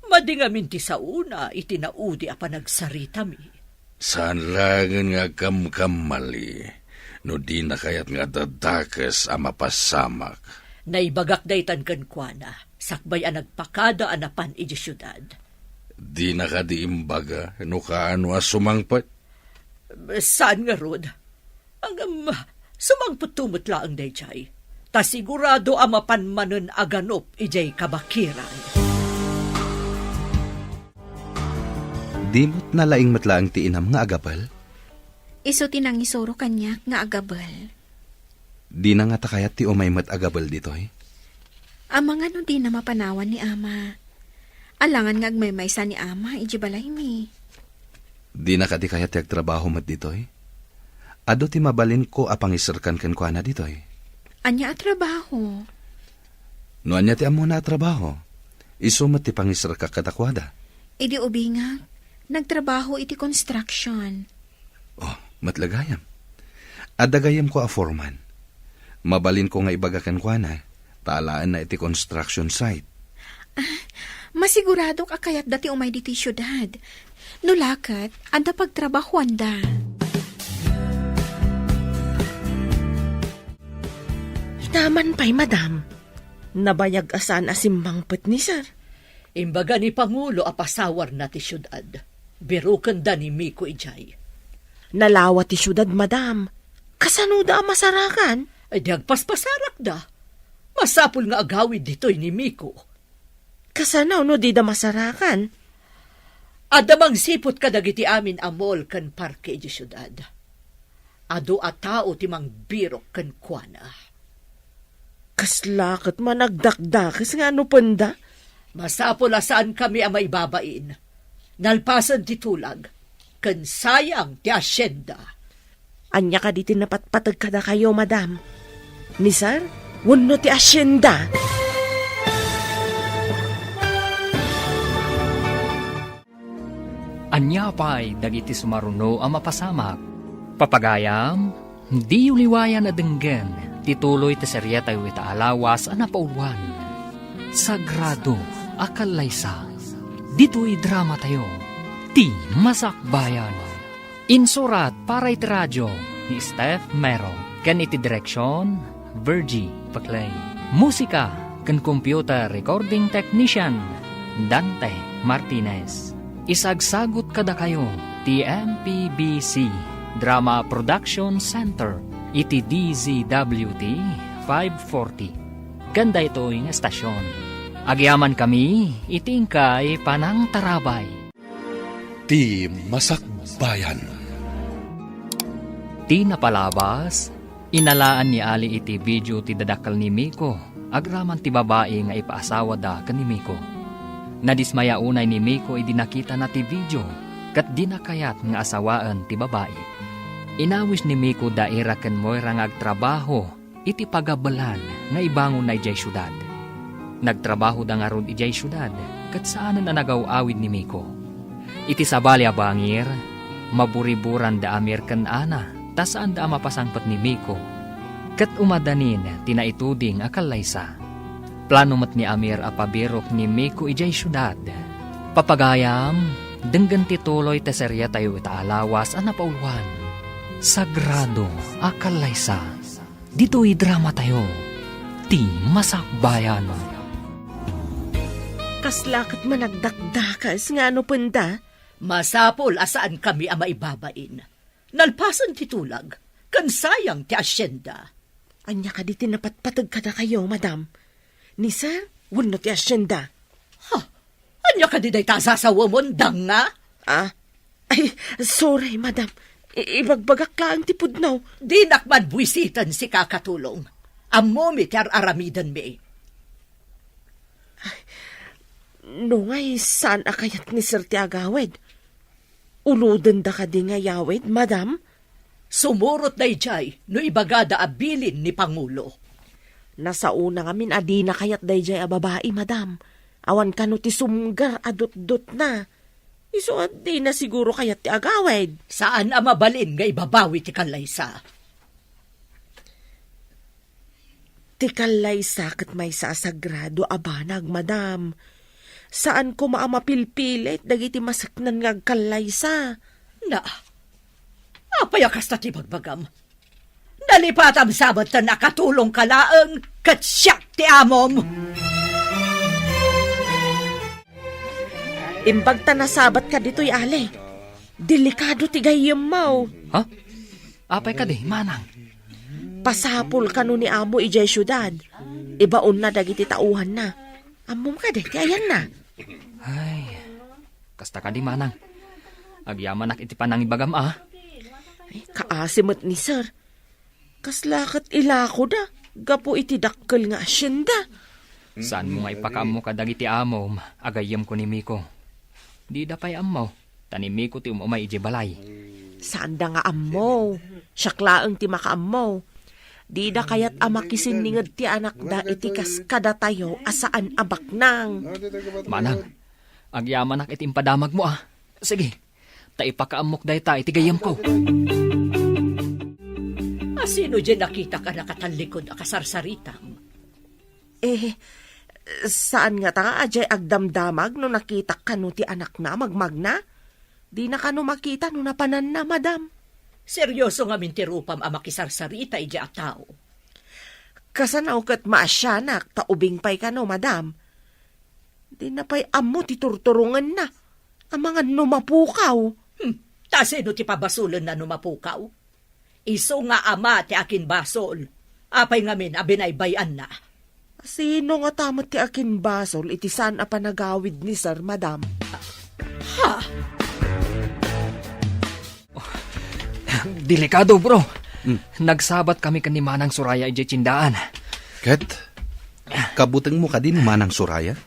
Mading amin ti sauna itinaudi a panagsarita mi. Saan langan nga kamkamali, no di na kayat nga dadakas a mapasamak. Naibagak daytan kenkwana, sakbay a nagpakada anapan iti syudad. Di na ka di imbaga, no kaano a sumangpat. Saan nga rod? Sumangput tumot laang dayjay. Ta sigurado a mapanmanon aganop ijay kabakiran. Dimot na laing matlaang ti inam nga agapal? Iso tinangisoro kanyak nga agabal. Di na nga takayat ti umay mat agapal ditoy? Amang ano di na mapanawan ni ama. Alangan nga agmaymaysa ni ama, ijibalay mi. Di na ka di kayat ti agtrabaho mat ditoy? Ado ti mabalin ko apang isarkan kenkwana ditoy? Anya at trabaho. No anya ti amo na trabaho? Isumat ti pangisar ka kadakwada. Idi ubingag, nagtrabaho iti construction. Oh, matlagayam. Adagayam ko a foreman. Mabalin ko nga ibagakan kwa na, taalaan na iti construction site. Masigurado ka kayat dati umay diti syudad. Nulakat, anda pagtrabaho anda. Naman pa'y madam. Nabayag asan asimbangpet ni sir. Imbaga ni Pangulo a pasawar na ti syudad. Birukan da ni Miko ijay. Nalawa ti syudad madam. Kasanuda ang masarakan. Ay di agpaspasarak da. Masapul nga agawid dito'y ni Miko. Kasanaw no di da masarakan. Adamang sipot kadagiti amin amol kan parke di syudad. Ado a tao ti mang birok kan kuana. Kaslakot managdakdakis nga ano panda. Masapol saan kami ang maibabain. Nalpasan ti tulag. Kan sayang ti asyenda. Anya ka di tinapatpatag kada kayo madam. Ni sir, wano ti asyenda. Anya pa'y dagiti sumaruno ang mapasamak. Papagayam, di uliwayan na denggen, tituloy ti serya tayo ita alawas ang napauluan. Sagrado, akalaysa, dito'y drama tayo, ti masakbayan. Insurat para iti radyo ni Steph Mero, kan iti direksyon, Virgie Paclay. Musika, kan computer recording technician, Dante Martinez. Isagsagot kada kayo, ti MPBC Drama Production Center, iti DZWT 540. Ganda ito'y estasyon. Agyaman kami, itingkay panang tarabay. Ti Masakbayan. Ti napalabas, inalaan ni Ali iti video ti dadakal ni Miko, agraman ti babae nga ipaasawa da kan ni Miko. Nadismaya unay ni Miko idinakita na ti video, kat di na kayat nga asawaan ti babae. Inawis ni Miko daira ken Moira nga agtrabaho, iti pagabalan nga ibangon na ijay syudad. Nagtrabaho da nga ron ijay syudad, kat saanan na nagaw-awid ni Miko. Iti sabali abangir, maburiburan da amir ken ana, tasaan da mapasangpat ni Miko. Kat umadanin, tinaituding akalaysa. Plano mat ni Amir apabirok ni Miko ijay syudad. Papagayam, denggan tituloy teserya tayo itaalawas ang napauluan. Sagrado, akalaysa, dito'y drama tayo, ti masakbayan. Kaslakot managdakdakas nga ano panda. Masapol asaan kami ang maibabain. Nalpasan ti tulag. Kan sayang ti asyenda. Anya ka di tinapatpatag kada kayo madam. Ni sir, wano ti asyenda. Anya ka di day tasasawa mo nga? Ay, sorry madam. Ibagbagak lang ti pudnaw. Di nakman buwisitan si kakatulong. Ammo mi ti aramidan mi. No ngay, saan akayat ni Sir ti agawid? Uludan da ka di nga yawid, madam? Sumurot na ijay no ibagada abilin ni Pangulo. Nasa una ngamin adi na kayat dayjay a babae, madam. Awan ka no ti sumgar adot-dot na. Iso di na siguro kayat ti agawid. Saan ang mabalin nga ibabawi ti Kalaysa? Ti Kalaysa ket may sa sagrado abanag, madam. Saan ko maamapilpilit dagiti masaknan nga Kalaysa? Na, apayakas na ti bagbagam. Nalipat ang sabat na nakatulong kalaang kat siyak ti amom. Imbag ta nasabat ka dito'y ale. Delikado ti gayem mau. Ha? Apay ka di, manang. Pasapul ka no ni amo ijay syudad. Ibaon na dagiti tauhan na. Amom ka di, ti ayan na. Ay, kasta ka di, manang. Agyaman iti panang ibagam Ay, kaasimot ni sir. Kaslakat ilako da. Gapo iti dakkel nga asyenda. Saan mo nga ipakaam mo kadagiti amom, agayam ko ni Miko. Di da pa'y amaw, tanimiko ti umumay iji balay. Saan da nga ammo? Siyaklaang ti makaammo. Di da kayat amakisin ningad ti anak da iti kaskada tayo asaan abaknang. Manang, agyaman iti impadamag mo Sige, taipakaamok dahi ta iti gayam ko. Sino dyan nakita ka nakatalikod a kasarsaritam? Saan nga ta ajay agdamdamag no nakita ka no ti anak na magmagna? Di na ka no makita no napanan na, madam. Seryoso nga mintirupam a makisarsarita iji a tao. Kasanaw kat maasyanak, taubing pay ka no, madam. Di na pa'y amo ti turturungan na. Ang mga numapukaw. Ta sino ti pabasulan na numapukaw? Iso nga ama ti akin basol. Apay ngamin abinaybayan na. Sino nga tamat ti akin basol iti saan a panagawid ni sir, madam? Ha? Delikado, bro. Nagsabat kami kan ni Manang Suraya iji tsindaan. Ket, kabuteng mo ka din, Manang Suraya?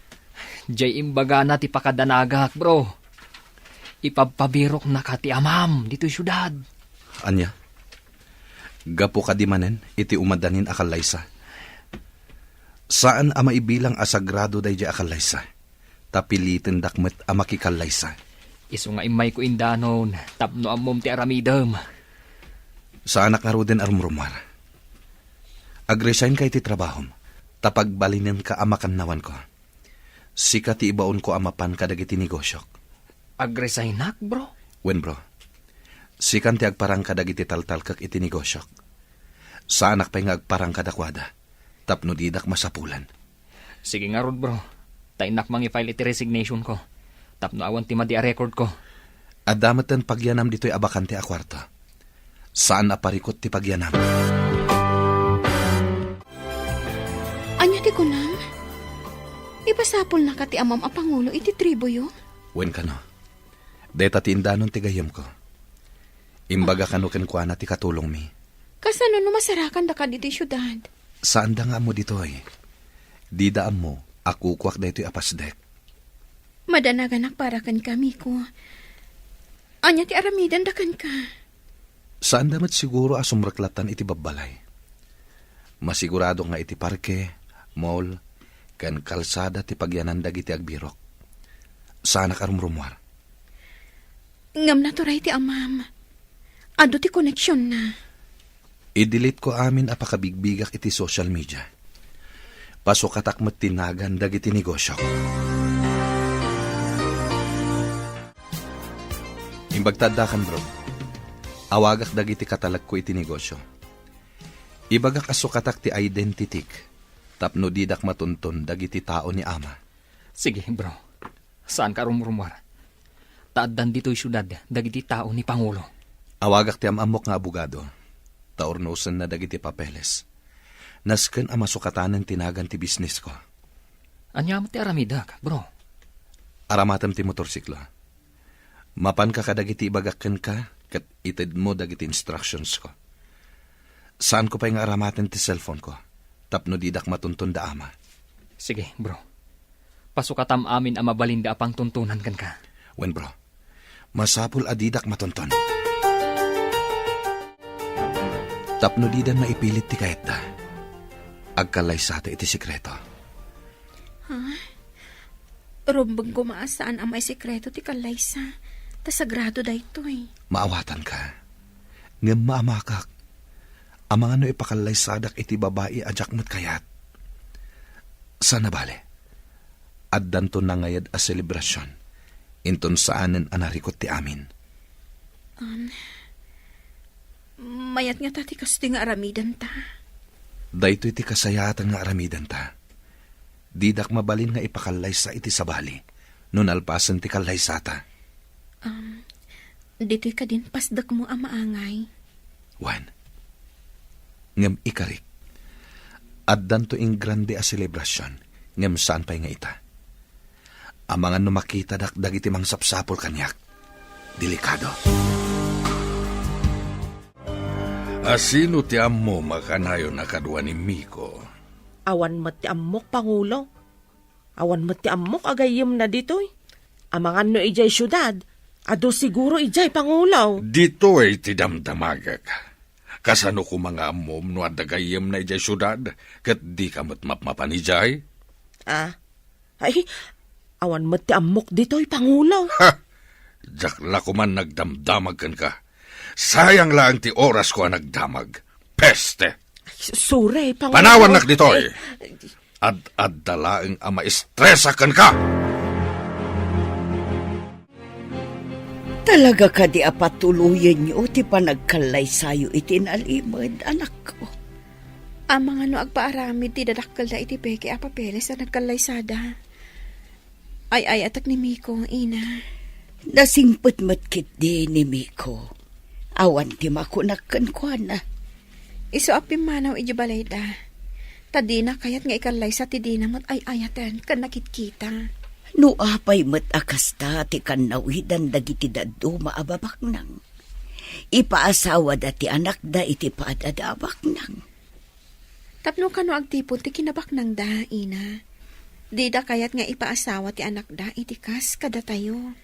Jay imbaga na ti pakadanagak, bro. Ipapabirok na ka ti amam dito'y syudad. Anya? Gapo ka di manen, iti umadanin akalaysa. Saan ama ibilang asagrado day di akalaysa? Tapilitin dakmet ama kikalaysa. Iso nga imay ko indanon, tapno amom ti aramidam. Saan nakaruden arumrumar? Agresign kay ti trabahom, tapagbalinin ka ama kannawan ko. Sika ti ibaon ko amapan kadagiti negosyok. Agresaynak, bro? Wen bro, sikan ti agparang kadagiti taltal kak iti negosyok. Saanak pa'y nga agparang kadakwada, tapno didak masapulan. Sige nga rod, bro. Tainak mang i-file iti resignation ko. Tapno awan ti madi a record ko. Adamatan pagyanam dito'y abakante a kwarto. Saan aparikot ti pagyanam? Anya ti kunam? Ipasapol na ka ti amam a Pangulo iti tribo yo? Wen ka no. Deta ti indanon ti gayam ko. Imbaga kano kenkwana ti katulong mi. Kasano no masarakan da ka diti syudad? Saan da nga mo dito'y? Di daan mo, akukwak da ito'y apasdek. Madanaganak para kan kami ko. Anya ti aramidan da kan ka. Saan damat siguro asumraklatan iti babbalay? Masigurado nga iti parke, mall, kan kalsada ti pagyanandag iti agbirok. Saan akarumrumwar? Ngam naturay ti amam. Ado ti koneksyon na. I-delete ko amin apakabigbigak iti social media. Pasok katakmat tinagan dagiti negosyo. Imbagtadakan bro. Awagak dagiti katalag ko iti negosyo. Ibagak asukatak ti identitik. Tapno didak matunton dagiti tao ni ama. Sige, bro. Saan ka rumrumwar? Taaddan dito'y syudad, dagiti tao ni Pangulo. Awagak ti amamok nga abogado. Taornosan na dagiti papeles. Nasken ang masukatanan tinagan ti business ko. Anya mo ti aramidak, bro? Aramatam ti motorsiklo. Mapan ka kadagiti ibagakken ka, kat ited mo dagiti instructions ko. Saan ko pa yung aramatin ti cellphone ko? Tapno didak matuntun da ama. Sige, bro. Pasukatam amin ang mabalinda apang tuntunan kan ka. Wen bro, masapul adidak matuntun. Tapno didan maipilit ti kahit da. Agkalay sa iti sikreto. Rumbang kumaasaan ang may sekreto ti Kalaysa. Ta sagrado da ito eh. Maawatan ka. Ngem maamakak. Ang mga no ipakalay sadak iti babae ajak mo't kayat. Sana bale. Addan to nangayad a selebrasyon. Inton saanen anarikot ti amin. Mayat nga tati kasto nga aramidan ta. Dayto iti kasayatan nga aramidan ta. Didak mabalin nga ipakalay sa iti sabali. Nun alpasan ti kalay sata. Dito'y ka din pasdak mo ang maangay. Wan. Ngem ikarik. Addan to ing grande a selebrasyon. Ngem saan pa'y nga ita. Ang mga numakita dagiti mang sapsapol kanyak. Delikado. Asino ti ammo makanayo na kadwa ni Miko? Awan mat ti ammok, Pangulo. Awan mat ti ammok agayim na ditoy. Amangan no ijay syudad. Ado siguro ijay, Pangulo. Dito ay ti damdamagak. Kasano ko mga amom no adagayem na ijay syudad, kat di ka matmapmapanijay? Ay, awan mat ti ammok ditoy, Pangulo. Ha! Jakla ko man nagdamdamag kan ka. Sayang lang ti oras ko ang nagdamag. Peste! Sure, Pangulo. Panawan nak ditoy! Ad dalaeng ang maestresakan ka! Talaga ka di apatuluyan niyo ti panagkalay sayo itinalimod, anak ko. Ang mga no agpaaramid ti dadakkel da iti peke a papeles na nagkalaysada. Ay atak ni Miko, ina. Nasingpot matkit di ni Miko. Awan ti makunakkan kwa na. Iso apim manaw iji balay da. Tadina kayat nga ikalaysa ti dinamot ay ayatan kan nakitkita. No apay mat akasta ti kanawidan dagiti daddo maababak nang. Ipaasawa dati anak da iti paadadabak nang. Tapno kano agtipon ti kinabak nang da, ina. Di da kayat nga ipaasawa ti anak da iti kas kada tayo.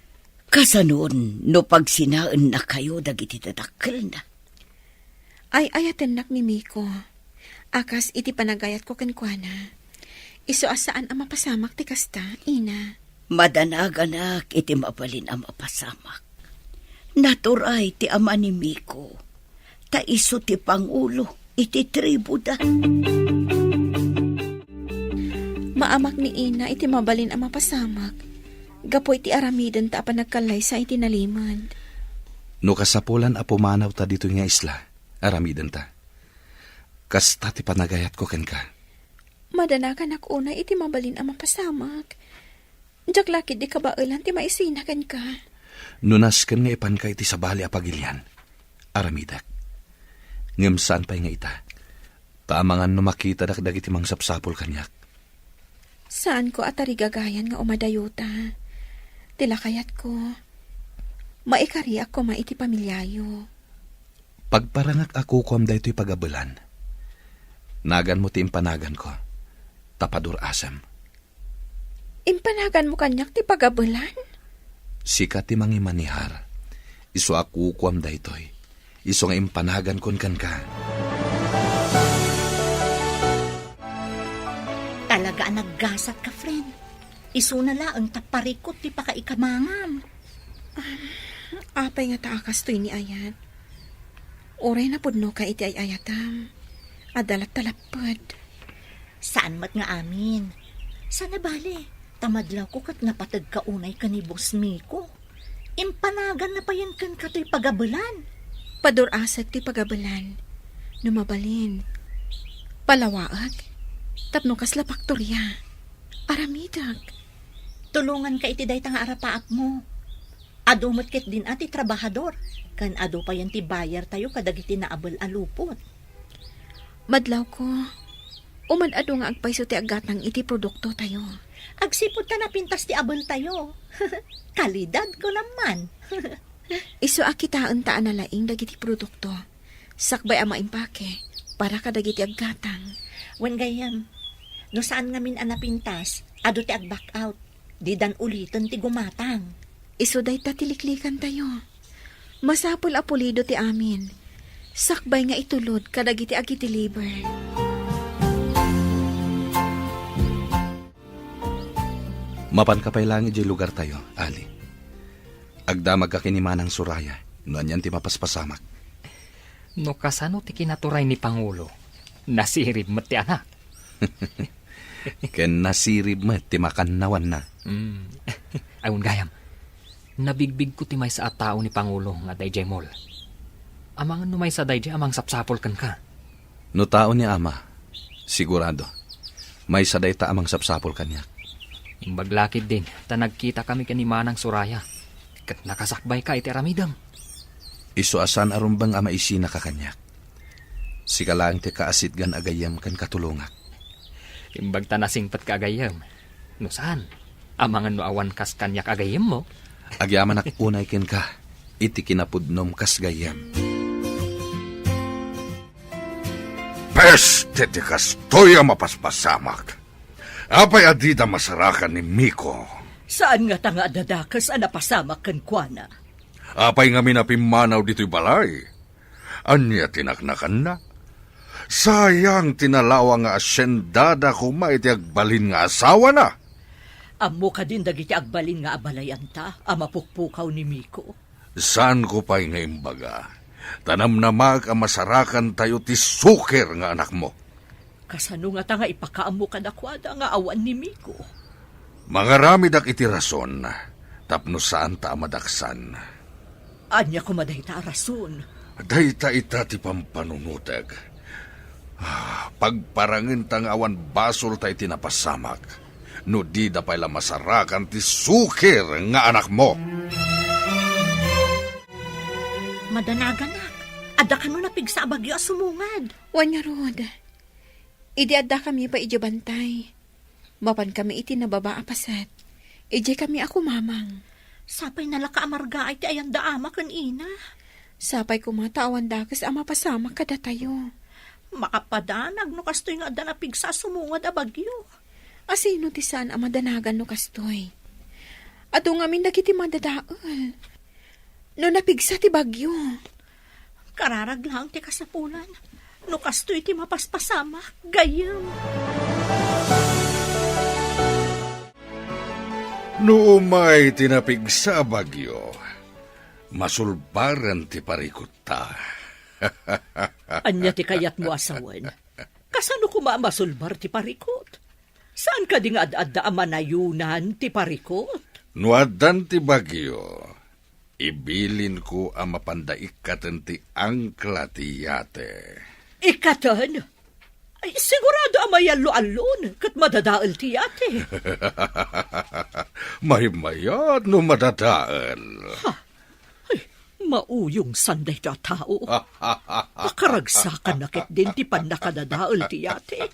Kasanon no pagsinaan na kayo dagiti dadakkel na. Ay ayaten nak ni Miko. Akas iti panagayat ko kenkwana. Iso asaan ang mapasamak ti kasta, ina. Madanag anak iti mabalin ang mapasamak. Naturay ti ama ni Miko. Ta iso ti Pangulo iti tribu da. Maamak ni ina iti mabalin ang mapasamak. Gapo iti aramidan ta pa nagkalay sa iti nalimad. No kasapulan a pumanaw ta dito nga isla. Aramidan ta. Kasta ti panagayat ko ken ka. Madanagan ako una iti mabalin ang mapasamak. Diyak lakid di kabailan ti maisinagan ka. Nunas ken nga ipan ka iti sabali a pagilian. Aramidak. Ngem saan pa'y nga ita. Taamangan no makita dakdag iti mang sapsapol kanyak. Saan ko atarigagayan nga umadayuta? Tilakayat ko. Maikari ako maiti pamilyayo. Pagparangak ako kuam da ito'y pagabulan. Nagan mo ti impanagan ko. Tapadur asam. Impanagan mo kanyak ti pagabulan? Sika ti mangimanihar. Iso ako kuam da ito'y. Iso nga impanagan kon kan ka. Talaga naggasat ka, friend. Isunala ang taparikot ti pakaikamangam. Apay nga taakas to'y ni ayat. Oray na pudno ka iti ay ayatam. Adalat talapad. Saan mat nga amin? Sana bale, tamadlaw ko kat napatag ka unay ka ni Boss Miko. Impanagan na pa yan kan ka to'y pagabulan. Padurasag ti pagabalan. Numabalin. Palawaag. Tapno kasla paktorya. Aramidag. Tulungan ka iti day nga arapaap mo. Adumot ket din ati trabahador. Kan ado pa yan ti bayar tayo kadagiti naabal alupot. Madlaw ko. Umadado nga agpaiso ti agatang iti produkto tayo. Agsipod ka na pintas ti abal tayo. Kalidad ko naman. Iso akitaan taan na laing dagiti produkto. Sakbay ang maimpake para kadagiti aggatang. Wen gayam, no saan ngamin anapintas, ado ti ag-back out. Di dan ulitin ti gumatang. Iso day tatiliklikan tayo. Masapul apulido ti amin. Sakbay nga itulod kadagiti agiti liber. Mapan kapay lang iti lugar tayo, Ali. Agdamag ka kinimanang suraya, no anyan ti mapaspasamak. No kasano ti kinaturay ni Pangulo? Nasirib mo ti anak. Ken nasirib mo ti makannawan na. Ayun gayam, nabigbig ko ti may sa tao ni Pangulo nga dayjay mol. Amang numay sa dayjay amang sapsapol kan ka. No tao ni Ama, sigurado, may saday ta amang sapsapol kanya. Imbaglakid din, ta nagkita kami kanimanang suraya. Kat nakasakbay ka iti aramidam. Iso asan arumbang ama isina ka kanyak. Sika lang ti kaasit gan agayam kan katulungak. Imbag ta nasingpat ka agayam. No saan? Amangan no awan kas kanyak agayam mo? Agyaman ak unay ken ka, iti kinapudnom kas gayam. Peste ti kastoy ang mapaspasamak. Apay adida masarakan ni Miko. Saan nga tanga dadakas ang napasamak kan kuana? Apay nga minapimanaw dito'y balay. Anya tinaknakan na. Sayang tinalawa nga asyendada kumaiti agbalin nga asawa na. Amo ka din dagiti agbalin nga abalayan ta, amapukpukaw ni Miko. Saan ko pa'y nga imbaga? Tanam na mag ang masarakan tayo ti suker nga anak mo. Kasano nga tanga ipakaamo ka dakwada nga awan ni Miko? Mangaramid ak iti rason, tapno saan ta amadaksan. Anya ko madayta rason. Dayta ita ti pampanunutag. Pagparangin tang awan basol tayo tinapasamak. No di da pala masarakan ti suker nga anak mo. Madanaganak, ada ka no napigsa bagyo sumungad. Wanya rod. Idi adda kami pa iti bantay. Mapan kami iti nababa apasat. Ije kami ako mamang. Sapay nalaka amarga ay ti ayan daama kan ina. Sapay kumatawan dakas ama pasama kada tayo. Makapadanag no kastoy nga adda napigsa sumungad a bagyo. Asino ti saan ang madanagan no kastoy? Ato nga min dagiti madadaol. No napigsa ti bagyo. Kararag lang ti kasapulan. No kastoy ti mapaspasama. Gayam. No umay tinapig sa bagyo, masulbaran ti parikot ta. Anya ti kayat mo asawan? Kasano kumamasulbar ti parikot? Saan ka di nga ad-adda amanayunan ti parikot? Nuadan ti bagyo, ibilin ko ang mapandaikatan ti angkla ti yate. Ikatan? Ay, sigurado amayalo-alon kat madadaal ti yate. May mayat no madadaal. Ay, mauyong sanday ta tao. Akaragsakan nakit din ti panakadadaal ti yate.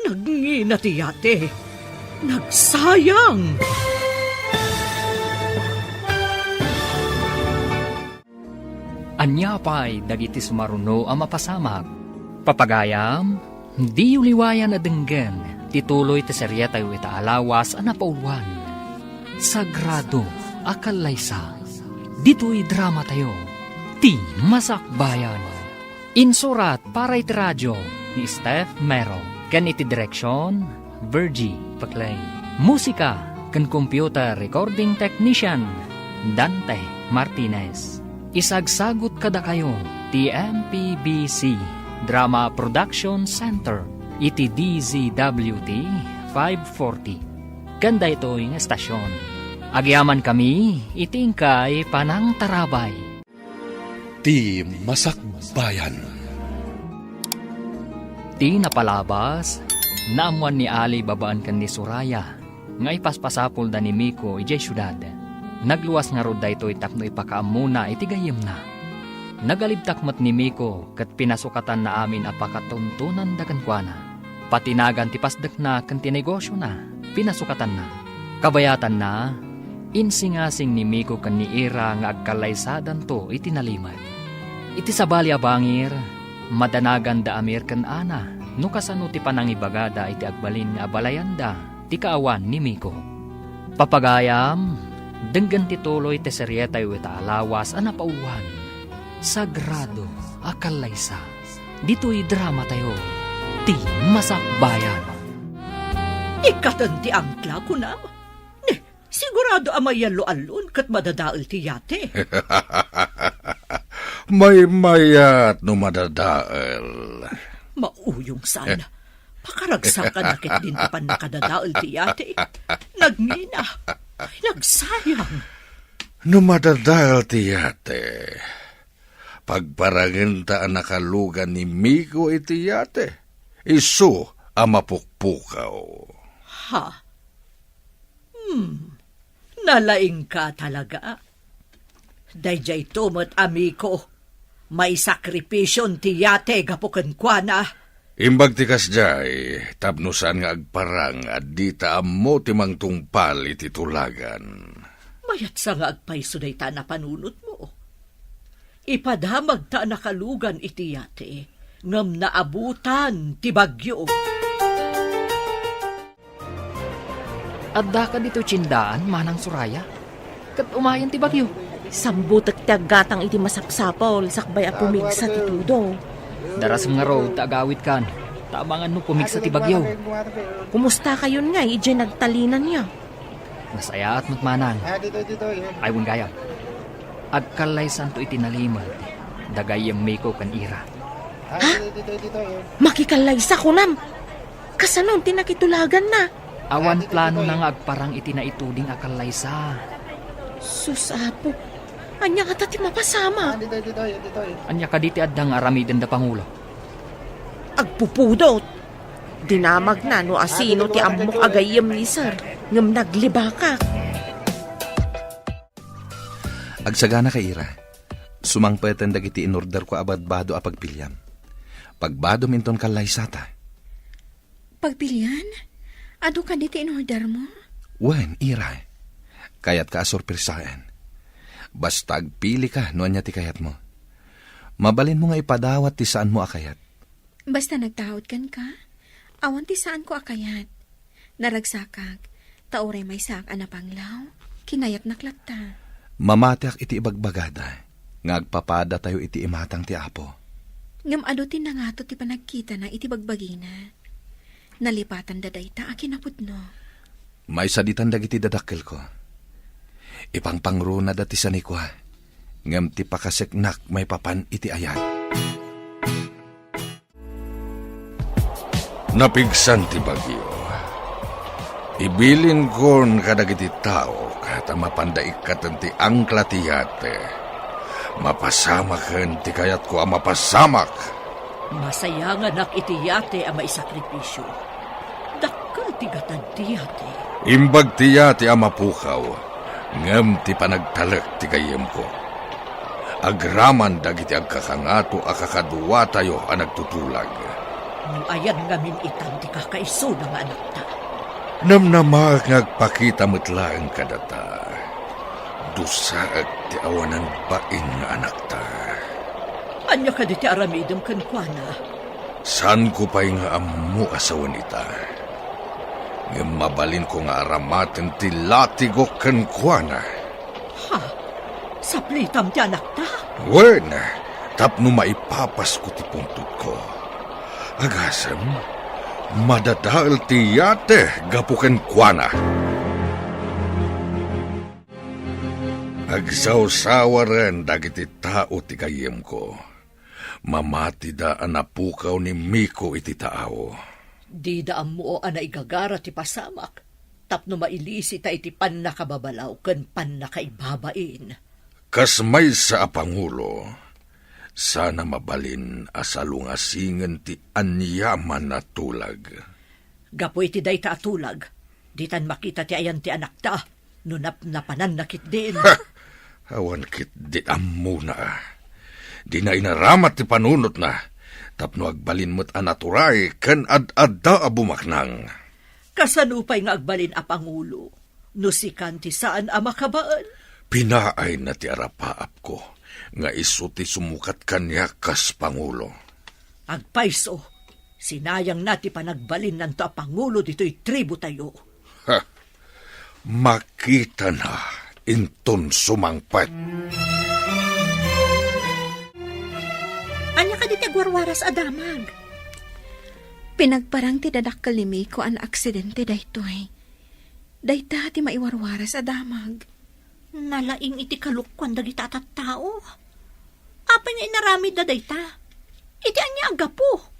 Nagngina ti yate. Nagsayang. Anya pa'y dagiti sumaruno ang mapasamak. Papagayam, di uliwayan na denggen, tituloy ti serya tayo itaalawas ang napauluan. Sagrado, akalaysa, dito'y drama tayo, ti masakbayan. Insurat para iti radyo ni Steph Mero, ken iti direksyon, Virgie Paclay. Musika, ken computer recording technician, Dante Martinez. Isagsagot kada kayo, ti MPBC Drama Production Center, iti DZWT 540. Ganda ito'y nga estasyon. Agyaman kami, itingkay panang tarabay. Ti Masakbayan. Ti napalabas, naamuan ni Ali babaan kan ni Suraya, nga ipaspasapol da ni Miko ijay syudad. Nagluwas nga rod da ito'y tapno ipakaamuna iti gayem na. Nagalibtakmat ni Miko kat pinasukatan na amin apakatuntunan da kankwana. Patinagan ti pasdak na kan tinegosyo na, pinasukatan na. Kabayatan na, insingasing ni Miko kan ni Ira nga agkalaysadan to itinalimat. Iti sabali abangir, madanagan da amir kan ana, No kasano ti panangibagada iti agbalin nga abalayanda ti kaawan ni Miko. Papagayam, denggan ti tuloy ti seryetay wita alawas a napauwan. Sagrado akalaysa. Dito'y drama tayo. Ti Masakbayan. Ikatan ti angkla ko na. Sigurado amay yalo-alon kat madadaal ti yate. May mayat no madadaal. Mauyong sana. Pakaragsakan na kit din ti pan nakadadaal ti yate. Nagmina. Ay, nagsayang. No madadaal ti yate. Pagparagin ta ang nakalugan ni Miko iti yate. Isu ang mapukpukaw. Ha? Nalaing ka talaga. Dayjay tumot, amiko. May sakripisyon ti yate gapukan kwa na. Imbag ti kasjay, tapnusan nga agparang at di taammo ti mang tungpal iti tulagan. Mayat sa nga agpaiso day ta na panunot mo. Ipadamag ta nakalugan iti yate. Ngam naabutan ti bagyo. Adda ka dito tsindaan, manang Suraya. Kat umayan ti bagyo. Sambutak ti aggatang iti masapsapol, sakbay a pumigsa ti tudo. Daras nga road, taagawit kan. Tamangan no pumigsa ti bagyo. Kumusta kayon nga, ije nagtalinan niya. Nasaya at matmanang. Aywang gaya. Agkalay santo itinaliman. Dagayang Miko kan ira. Ha? Makikalaysa ko nam. Kasanon tinakitulagan na. Awan plano na nga agparang itinaituding akalaysa. Susapo. Anya nga ti mapasama. Anya ka diti addang aramiden da Pangulo. Agpupudot. Dinamag na no asino ti amok agayem ni sir. Ngam naglibaka. Agsagana ka ira. Sumangpetan dagiti inorder ko abadbado a pagpilyam. Pagbado minton kalaysata. Pagpilian? Ado ka dito in order mo? Wen, ira. Kayat ka asorpresaan. Basta agpili ka no anya ti kayat mo. Mabalin mo nga ipadawat ti saan mo akayat. Basta nagtahod kan ka, awan ti saan ko akayat. Naragsakag, taoray may sak anapanglaw, kinayat naklata. Mamatiak iti ibagbagada, nga agpapada tayo iti imatang ti apo. Ngam ado ti nangato ti panagkita na iti bagbagina. Nalipatan daday ta akinapudno. May saditan dagiti dadakkel ko. Ipangpangruna dati sa nikwa. Ngam ti pakaseknak may papan iti ayat. Napigsan ti bagyo. Ibilin kon kadagiti tao kata mapandaikat ti angkla ti yate. Mapasamaken ti kayat ko ang mapasamak. Masayangan nak iti yate ang maisakripisyo. Dakkel ti gatad ti yate. Imbag ti yate ang mapukaw. Ngem ti panagtalek ti kayem ko. Agraman dagiti agkakangato akakaduwa tayo ang nagtutulag. Nung ayan ngamin itan ti kakaiso ng anak ta. Namnamag ngagpakita metlaeng kadata. Dusaag ti awanan bain nga anak ta. Anya ka di ti aramidem kan kwa na. San ko pa'y nga amu asawan ita. Ngem mabalin ko nga aramaten ti latigo kan kwa na. Ha? Saplitam ti anak ta? Wen, tapno maipapas ko ti puntod ko. Agasam, madadaal ti yate gapuken kuana. Agsawsawa ren dagiti tao ti kayem ko. Mamati da anapukaw ni Miko iti tao. Di daam mo ana igagara ti pasamak. Tapno mailisi ta iti pan nakababalaw ken pan nakaibabain. Kas may sa Pangulo, sana mabalin asalungasingen ti anyaman na tulag. Gapoy ti day ta atulag. Ditan makita ti ayan ti anak ta. Nunap napanan nakit din. Ha! Awan kit di ammo na. Di na inaramat ti panunot na. Tapno agbalin mo't anaturay ken ad-adda abumaknang. Kasanupay nga agbalin a Pangulo. Nusikan ti saan a makabaan. Pinaay na ti arapaap ko. Nga iso ti sumukat kanya kas Pangulo. Agpaiso. Sinayang nati panagbalin ng to a pangulo dito'y tribo tayo. Ha! Makita na inton sumangpat. Anya ka di tagwarwaras adamag. Pinagparang ti dadakkel ni Miko an aksidente daytoy. Dayta ti maiwarwaras a damag. Nalaing iti kalukwan dagita at tao. Apay nga inaramid da dayta. Iti anya agapo.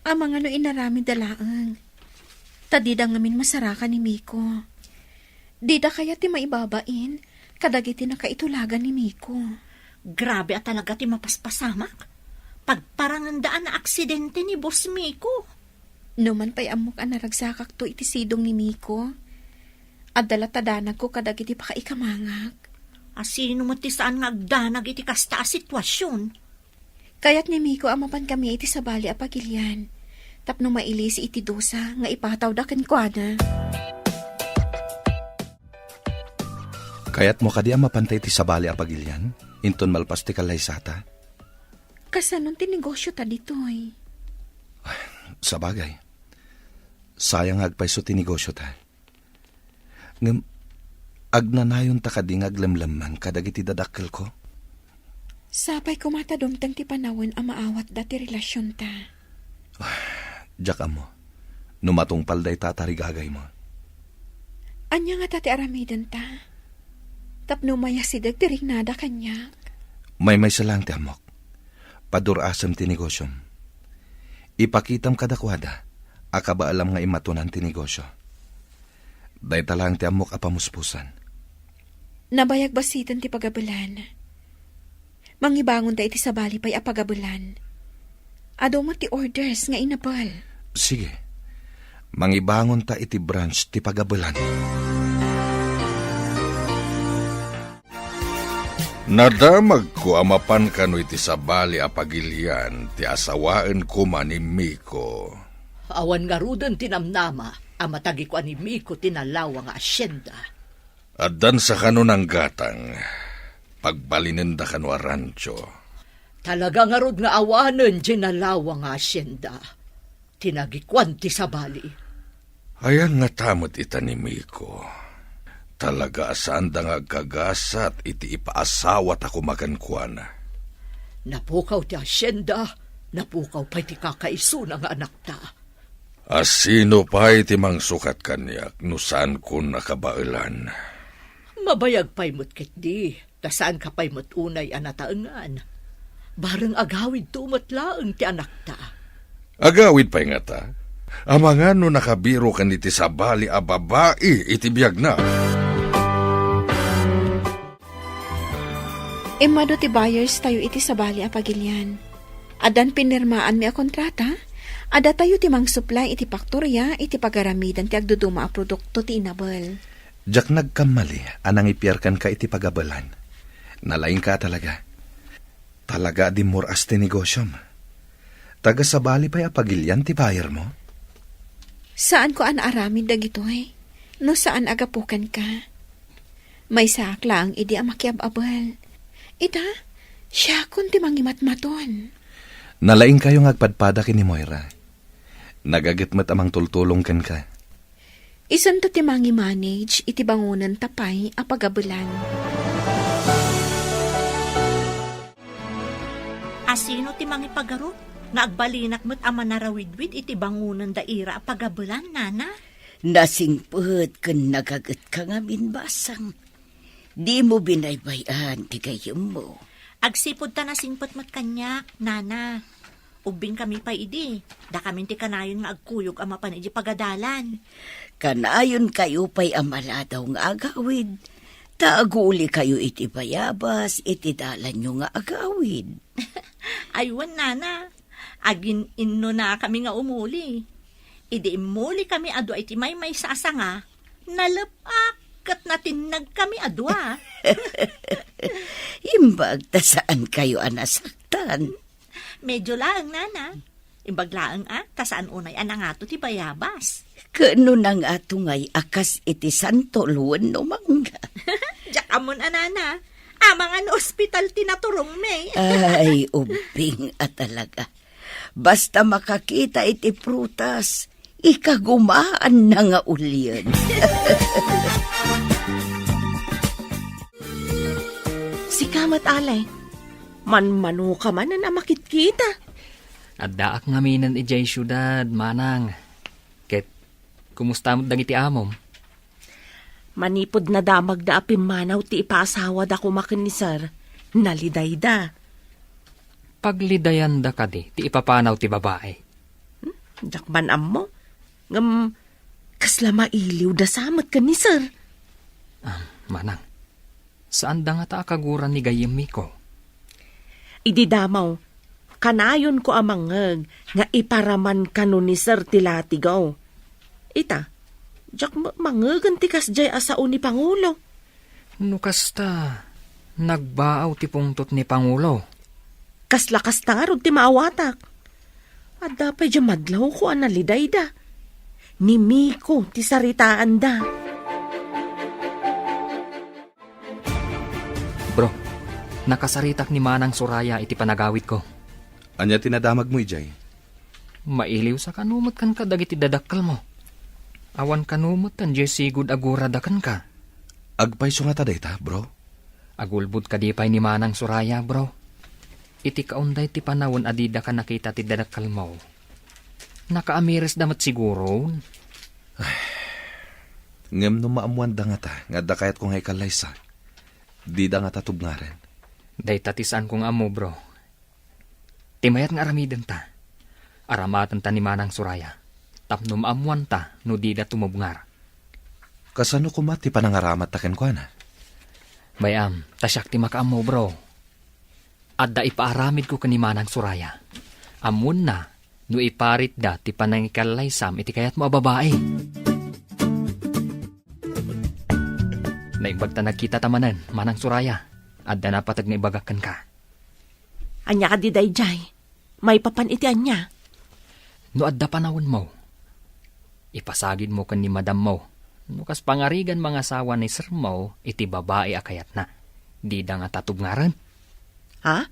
Amang ano inarami dalaang. Tadida ngamin masarakan ni Miko. Dida kaya ti maibabain, kadagiti nakaitulagan ni Miko. Grabe at talaga ti mapaspasamak. Pagparangandaan na aksidente ni Boss Miko. Numan pa'y amok ang naragsakak to iti sidong ni Miko. At dalatadanag ko kadagiti pa kaikamangak. Asino mo ti saan nga agdanag iti kasta a sitwasyon. Kaya't ni Miko amapan kami iti sabali a pagilyan. Tapno mailis iti dosa nga ipataw da kenkwana. Kaya't mo kadi mapantay ti sabali a pagilyan, inton malpas ti kalaysata. Kasanon ti negosyo ta ditoy. Sa bagay, sayang agpayso ti negosyo ta. Ngem, agnanayon ta kading aglamlaman kadagiti dadakkel ko. Sapay kumatadumtang ti panawin ang maawat dati relasyon ta. Diyak mo, numatong palday tatarigagay mo. Anya nga tati aramidan ta. Tapno mayasidag ti rignada kanyak. May salang ti amok. Padurasam ti negosyom. Ipakitam kadakwada, akaba alam nga imatunan ti negosyo. Day talang ti amok apamuspusan. Nabayag basitan ti pagabulan. Mangibangon ta iti sabali pa'y apagabulan. Ado mo ti orders nga inapal. Sige, mangibangon ta iti branch ti pagabulan. Nadamag ko amapan kano iti sabali a pagilyan ti asawaan ko man ni Miko. Awan nga rudan tinamnama, amatagi ko ani Miko tinalawa nga asyenda. Addan sa kano ng gatang, pagbalinin da kano a rancho. Talaga nga rod nga awanan ginalawa nga asyenda. Tinagikwan ti sabali. Ayan nga tamot ita ni Miko. Talaga saan da nga gagasat iti ipaasawat ako magankwan. Napukaw ti asyenda, napukaw pa iti kakaiso nga anak ta. Asino pa iti mang sukat kanyak no saan ko nakabailan. Mabayag pa'y mo't kitdi, tasaan ka pa'y mo't unay anataangan. Barang agawid tumot laang ti anak ta. Agawid pa'y nga ta. Amanga no nakabiro kan iti sabali a babae iti biyag na. Imado ti buyers tayo iti sabali a pagilyan. Adan pinirmaan mi a kontrata, ada tayo ti mang supply iti paktorya iti pagaramidan ti agduduma a produkto ti inabel. Diyak nagkamali, anang ipiyarkan ka iti pagabalan. Nalaing ka talaga. Talaga di muras ti negosyom. Taga sabali pa'y apagilyan ti buyer mo? Saan ko an aramid dagitoy? No saan agapukan ka? May sakla ang idi a makiababal. Ita, siya kun ti mangimatmaton. Nalaing kayong agpadpada kini Moira. Nagagitmat amang tultulong kan ka. Isan to ti mangi-manage iti bangunan tapay a pagabulan. Asino ti mangipagaro? Nga agbalinak mo't ama narawidwid iti bangunan daira a pagabulan, nana? Nasingput kun nagagat ka nga binbasang. Di mo binaybayan ti gayem mo. Agsipod ta nasingput mo't kanyak, nana. Ubing kami pa idi. Da kami ti kanayon nga agkuyog ama pan iti pagadalan. Kanayon kayo pa'y amaladaw nga agawid. Taaguli kayo iti bayabas, iti dalan nyo nga agawid. Aywan, nana. Agin inno na kami nga umuli. Idi imuli kami adwa iti may sasa nga. Nalapak kat natinag kami adwa. Imbag ta saan kayo anasaktan. Medyo laang, nana. Imbag laang tasaan unay anangato ti bayabas. Kano nang atungay akas iti santo luwan no mangga. Diyak amon, anana. Amang an ospital tinaturong me. Ay, ubing at talaga. Basta makakita iti prutas, ikagumaan na nga ulyan. Si kamat alay, manmano ka man na makit-kita. At daak ngaminan ijay syudad, manang. Ket, kumusta mo dagiti amom? Manipod na damag da apimanaw ti ipaasawa da kumakin ni sir. Naliday da. Paglidayan da ka di, ti ipapanaw ti babae. Jakman mo. Ngam, kasla mailiw da samat ka ni sir. Manang, saan da nga ta akaguran ni gayemi ko? Idi damaw, kanayon ko amangag nga iparaman kano ni sir tilatigaw. Ita, jak mangagan ti kasjay asao ni Pangulo. Nukasta, nagbaaw ti pungtot ni Pangulo. Kaslakas tangarod ti maawatak. At dapay dya madlaw ko analiday da. Ni Miko ti saritaan da. Bro, nakasaritak ni Manang Soraya iti panagawit ko. Anya tinadamag mo, ijay? Mailiw sa kanumot kan ka dagiti dadakkel mo. Awan kanumot tan sigud aguradakan ka. Agpay so nga taday ta, bro? Agulbud ka di pay ni Manang Soraya, bro. Iti kaunday ti panawon adida ka nakita ti dadakkel mo. Nakaamires damat siguro. Ngem no maamuan da nga ta, nga da kayat kong haikalay di da nga tatub nga rin. Day tatisan kong amo, bro. Timayat nga aramiden ta. Aramatan ta ni Manang Soraya. Tapno maamuan ta, no di da tumubngar. Kasano kumati panangaramat taken ko na? Bayam, tasyak ti makaamo, bro. At da ipaaramid ko kani Manang Soraya. Amun na, no iparit da ti panangikalaysam iti kayat mo babae. Naimbag ta nagkita tamanan, Manang Soraya. At da napatag na ibagakan ka. Anya ka di dayjay. May papan iti anya. No adda panawon mo, ipasagid mo kan ni madam mo. No kas pangarigan mga asawa ni sir mo, iti babae akayat na. Di da nga tatubngaran. Ha?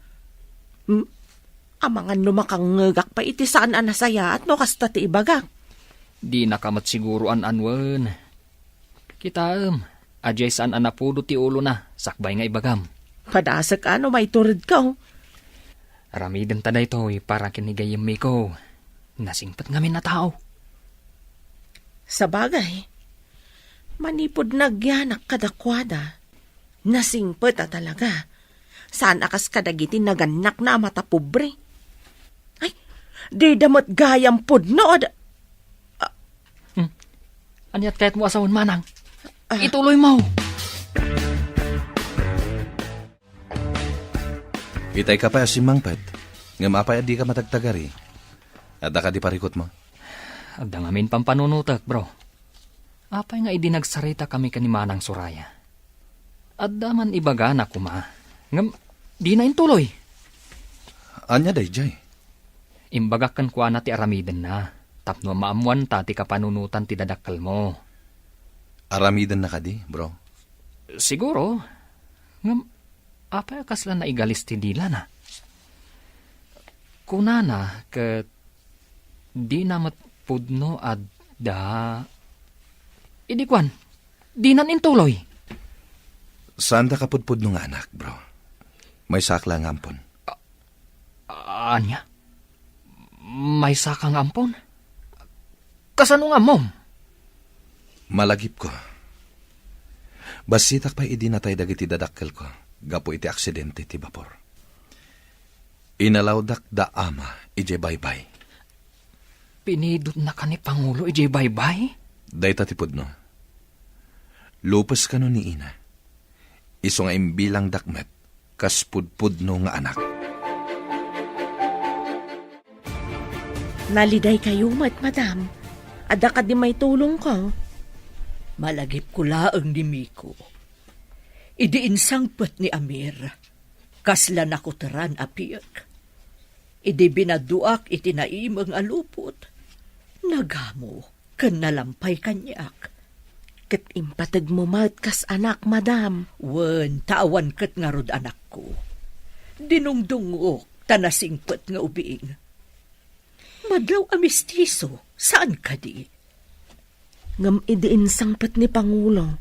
Amangan lumakangagak pa iti saan anasaya at no kasta ti ibagak. Di nakamat siguro an anwen. Kita ajay saan anapudo ti ulo na, sakbay nga ibagam. Padasak ano may turid ka. Aramiden ta da ito, para kinigayim ko. Nasingpat ngamin na tao. Sa bagay, manipod nagyanak kadakwada. Nasingpat talaga. Saan akas kadagiti naganak na matapobre? Ay, di damot gayam pudno. Anyat kahit mo asawon, Manang. Ituloy mo. Itay ka pa si Mangpet. Ngam apay di ka matagtagari. At da ka di parikot mo. Adda ngamin pampanunutak, bro. Apay nga idinagsarita kami kani Manang Soraya. Adda man ibaga na kuma. Ngam, di na intuloy. Anya day, jay? Imbagakan ko na ti aramiden na. Tapno maamuan ta ti kapanunutan ti dadakkel mo. Aramiden na ka di, bro? Siguro. Ngam, apay kasla na igalis ti dila na. Kunana, ket di namat pudno adda. Idikwan, di nan intuloy. Saan da kapudpud ng anak, bro? May sakla ng ampon. Anya? May sakang ampon? Kasano nga mom? Malagip ko. Basitak pa idinatay dagiti dadakkel ko. Gapo iti aksidente ti bapor. Inalawdak da ama, ije baybay. Pinidot na ka ni Pangulo, ije baybay? Day tatipod no. Lupos ka no ni ina. Iso nga imbilang dakmet, kas pudpud no nga anak. Naliday kayo, madam. Ada ka di may tulong ko. Malagip ko laang ni Miko. Idiinsangpet ni Amir. Kasla nakutaran apiyak. Idi binaduak iti naimang alupot. Nagamo, kan nalampay kanyak. Ket impatag mo kas anak, madam. Wen, tawan ket nga rod anak ko. Dinungdungok, tanasingpet nga ubing. Madlaw a mistiso, saan ka di? Ngam idiin sangpet ni Pangulo.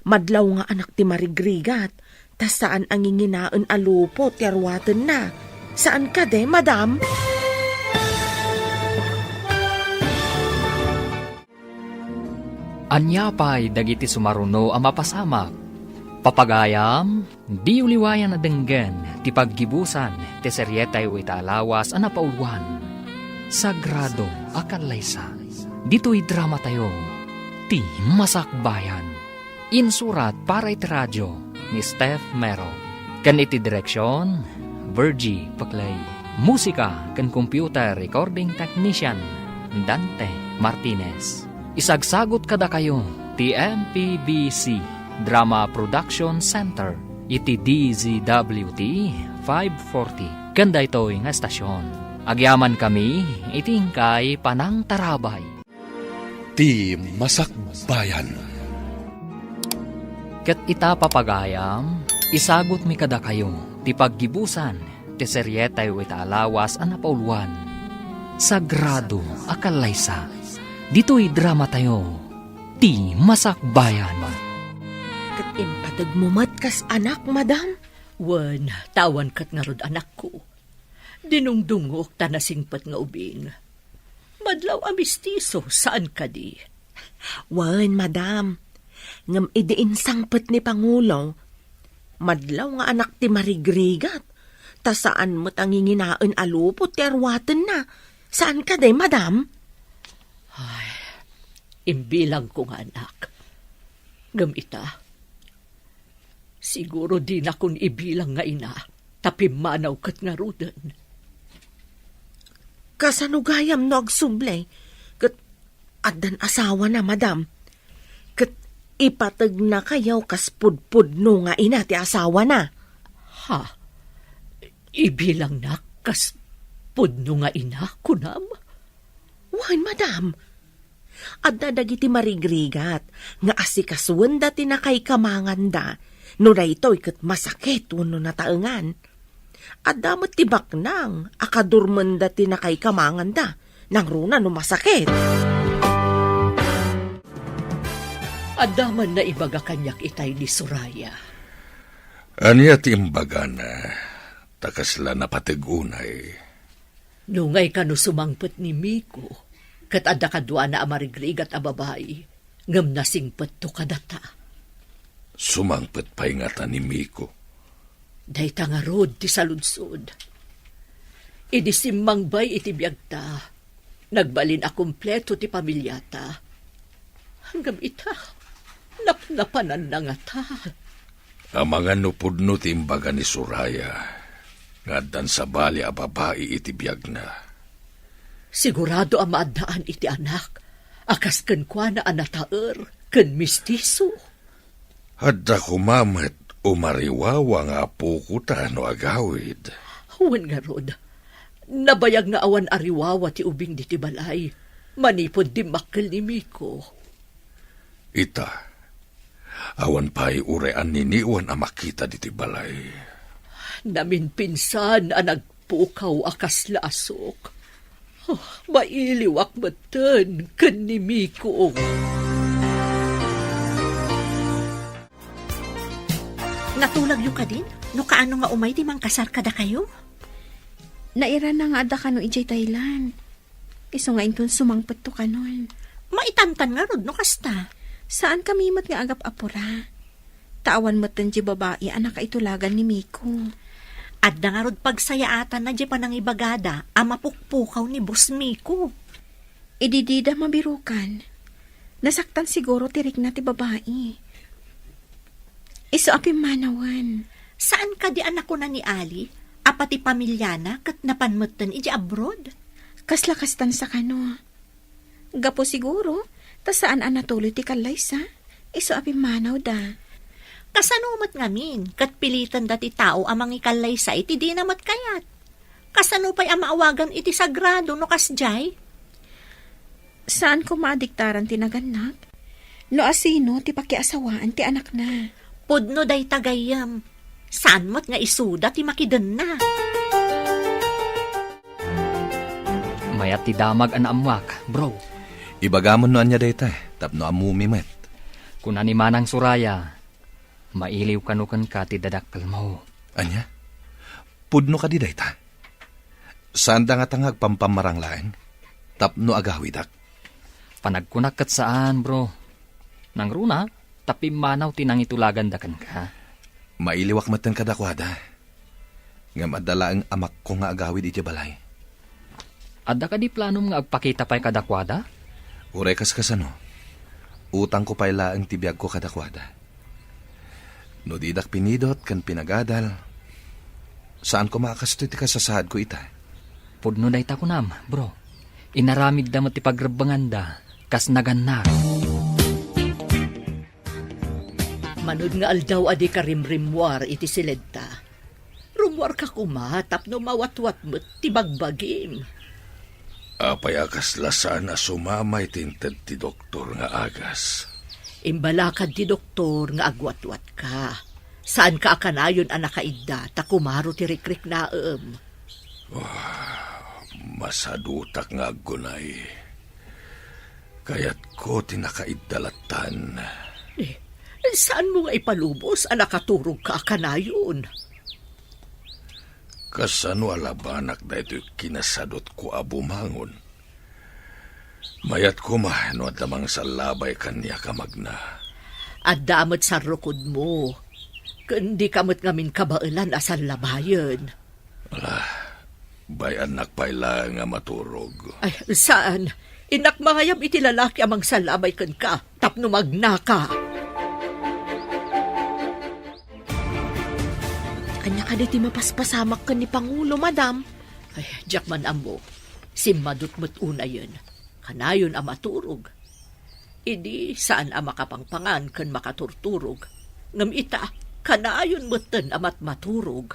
Madlaw nga anak ti marigrigat, tas saan ang inginaan alupo ti arwaten na. Saan ka de, madam? Anyapay dagiti sumaruno a mapasamak. Papagayam, di uliwayan na denggen, ti paggibusan, ti seryetay o itaalawas a napauluan. Sagrado akalaysa, dito'y drama tayo, ti Masakbayan. Insurat para iti radyo ni Steph Mero. Kan iti direksyon, Virgie Paclay. Musika kan computer recording technician, Dante Martinez. Isagsagot kada kayo, ti MPBC Drama Production Center, iti DZWT 540. Kanda ito'y nga estasyon. Agyaman kami, itingkay panang tarabay. Ti Masakbayan. Ket ita papagayam, isagot mi kada kayo, ti paggibusan, ti seryetay o itaalawas a napauluan. Sagrado akalaysa, dito'y drama tayo, ti Masakbayan. Kat impatag mo matkas anak, madam? Wan, tawan kat nga rod anak ko. Dinungdungok ta nasingpat nga ubing. Madlaw a mistiso, saan ka di? Wan, madam. Ngam idiin sangpet ni Pangulo. Madlaw nga anak ti marigrigat. Ta saan mo't ang inginaan alupot ti arwaten na. Saan ka de, madam? Imbilang ko nga anak. Ngam ita, siguro di na kun ibilang nga ina, tapi manaw kat nga rudan. Kasanugayam no agsumlay. Kat adan asawa na, madam. Kat ipatag na kayaw kas pudpud no nga ina ti asawa na. Ha? Ibilang na kas pudno nga ina, kunam? Wan, madam. Adda dagiti marigrigat nga asikasuan dati na kay kamanganda no daytoy ket masakit wenno nataengan. Adda met tibak nang akadurmen dati na kay kamanganda nang runa no masakit. Adaman na ibaga kanyak itay ni Soraya. Anya ti imbaga na, takasla na patigunay. Nungay ka no sumangpet ni Miko, kat adda kadwa na amarigrigat a babae, ngam nasingpet to kadata. Sumangpet pa ingatan ni Miko. Day tangarod ti saludsod. Idi simmangbay iti biyagta, nagbalin a kumpleto ti pamilyata. Hanggang ita, napnapanan na nga ta. Ang mga nupudno ti imbaga ni Soraya, ngaddan sa bali a babae iti biyag na. Sigurado ang maadaan iti anak, akas ken kwa na anataer, ken mistiso. Hadda kumamet umariwawa nga puko ta no agawid. Huwan nga rod, nabayag nga awan ariwawa ti ubing di ti balay, manipod di makkel ni Miko. Ita, awan pa'y urean niniwan a makita di ti balay. Namin pinsan a nagpukaw akas lasok. Oh, mailiwak batan ken ni Miko. Natulag yung ka din? No kaano nga umay di mang kasar kada kayo? Naira na nga ada ka no ijay Thailand. Iso nga inton sumangpet to kanon. Maitantan nga rod no kasta. Saan kami mat nga agap apura? Tawan matan di babae anak kaitulagan ni Miko. At na nga rod pagsayaatan na di pa nang ibagada ang mapukpukaw ni Boss Miko. Ididida mabirukan. Nasaktan siguro tirik na ti babae. Iso api manawan. Saan ka di anak ko na ni Ali? Apati pamilyana kat napanmutan iji abroad? Kaslakastan sa kano. Gapo siguro, ta saan anatuloy ti kalaysa? Iso api manaw da. Kasanumat ngamin, kat pilitan dati tao amang ikalay sa iti di namat kayat. Kasano pa'y amaawagan iti sagrado no kasjay? Saan ko maadiktaran tinaganak? No asino ti pakiasawaan ti anak na. Pudno day tagayam. Saan mo't nga isuda ti makidan na? Mayat ti damag an amwak, bro. Ibagamon no anya dayta, tapno amumimet. Kuna ni Manang Suraya, mailiw kanukan ka ti dadakkel mo. Anya? Pudno ka di dayta. Saan da nga tangag pampamaranglaeng? Tapno agawidak. Panagkunak kat saan, bro. Nang runa, tapi manaw tinang itulagan dakan ka. Mailiwak matan kadakwada. Nga madala ang amak ko nga agawid iti balay. Adda ka di planom nga agpakita pa'y kadakwada? Uray kasano. Utang ko pa'y laang tibiyag ko kadakwada. No didak pinidot kan pinagadal. Saan ko makakasto iti kasasahad ko ita? Pudno day ta kunam, bro. Inaramid da mo ti pagrebangan da, kas naganar. Manud nga aldaw adi ka rimrimwar iti silenta. Rumwar ka kumatap no mawatwat mo't ti bagbagim. Apay akas lasan na sumamay tinted ti doktor nga agas. Imbalakad ti doktor nga agwatwat ka. Saan ka akanayon anak kaida ta kumaro ti rikrik naem. Masadutak nga agunay. Kaya't ko tinakaidalatan. Saan mo nga ipalubos anak katurog ka akanayon? Kasano alabanak da ito'y kinasadot ko abumangon. Mayat ko no at lamang sa labay kanya kamagna. At damot sa rukod mo. Kundi kamot ngamin kabailan asan labayan. Bayan nakpaila nga maturog. Ay, saan? Inak mangayam iti lalaki amang salabay kan ka, tapno magnaka. Anya ka di ti mapaspasamak ka ni Pangulo, madam. Ay, Jackman amo, simadot mo't una yun. Kanayon ang maturog. Idi saan ang makapangpangan kan makaturturog. Ngam ita, kanayon mo't ten amat maturog.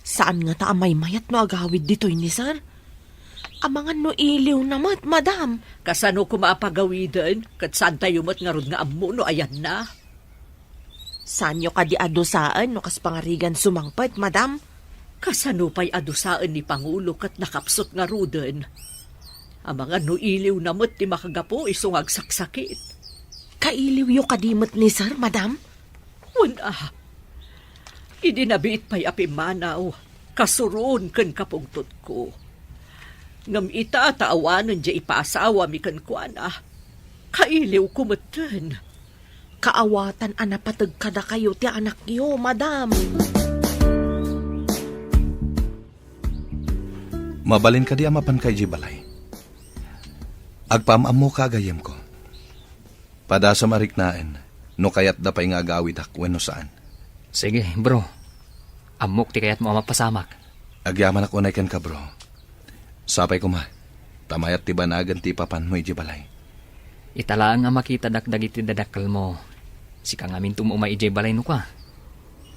Saan nga ta amay mayat no agawid dito'y ni sir? Amangan no iliw namat, madam. Kasano ko maapagawidan, kat saan tayo mo't nga rod nga amo no ayan na. Saan nyo ka di adosaan no kas pangarigan sumangpet, madam? Kasano pa'y adusaan ni Pangulo kat nakapsot nga ruden. Ang mga nuiliw na mo't ti makagapo isungag saksakit. Kailiw yo kadimot ni sir, madam? Wala. Idinabit pa'y apimanaw. Kasuron kan kapungtot ko. Ngam ita taawanan dya ipaasawa mi kan kuana. Kailiw kumatan. Kaawatan anapatag kada kayo ti anak yo, madam. Mabalin ka di amapan kay Jibalay. Agpamam mo kagayem ko. Pada sa mariknaen, no kayat da pa'y nga agawid akwen no saan. Sige, bro. Amok ti kayat mo mapasamak. Agyaman ako na ikan ka, bro. Sapay ko ma. Tamayat ti banagan ti papan mo Jibalay. Italaang nga makita dakdag iti dadakkel mo. Si kang amin tumumay ijay balay no ka.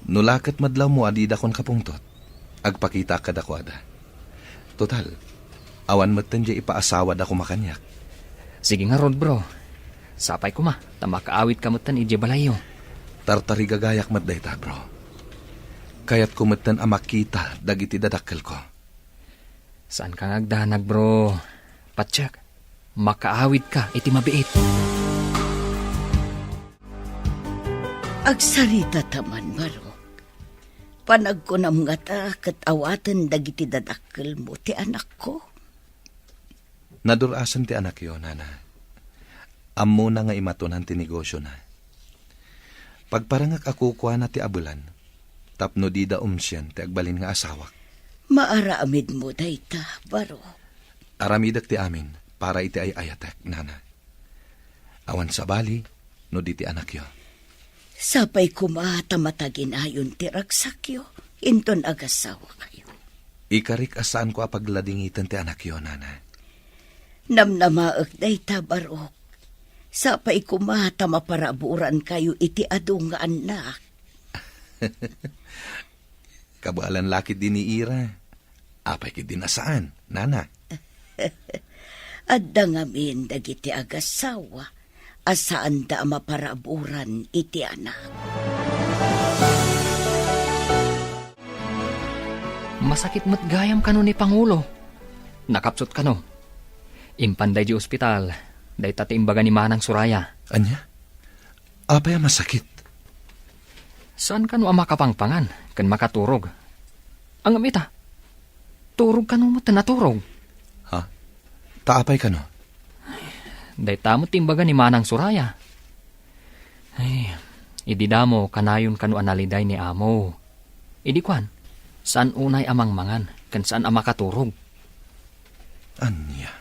Nulakat madlaw mo adida kon kapungtot. Agpakita ka dakwada. Total, awan matan dya ipaasawad ako makanyak. Sige nga rod, bro. Sapay ko ma, tamakaawit kamutan ijay balayo. Tartari gagayak madayta, bro. Kayat kumatan amakita dagiti dadakkel ko. Saan kang agdanag, bro? Patsak, makaawit ka iti mabiit. Agsarita taman, Marok. Panag ko na mga ta, katawatan dagiti dadakkel mo, ti anak ko. Nadurasan ti anak yo, nana. Ammo na nga imatunan ti negosyo na. Pagparangak ako kuha na ti abulan, tapno di da umsyan ti agbalin nga asawak. Maaramid mo dayta, Marok. Aramidak ti amin, para iti ay ayatek, nana. Awan sa bali, no di ti anak yo. Sapay kumatamatagin ayon ti ragsakyo, inton agasawa kayo. Ikarik asaan ko apagladingitan ti anak yo, nana. Namnamaak dayta, Barok. Sapay kumatamaparaburan kayo iti adu nga anak. Kabalan lakit din ni Ira. Apay kit din asaan, nana. Adda ngamin dagiti agasawa. Asaan da maparaburan iti anak. Masakit mo't gayam kano ni Pangulo. Nakapsot kano, Impanday di ospital, day tati imbaga ni Manang Suraya. Anya? Apay masakit? Saan ka no ang makapangpangan, kan makaturog? Ang amita, turog ka no mo tanaturog. Ha? Taapay ka no? Day tamot imbaga ni Manang Suraya. Ay, ididamo kanayon kanu analiday ni amo. Idikwan, saan unay amang mangan, kan saan ang makaturog? Anya?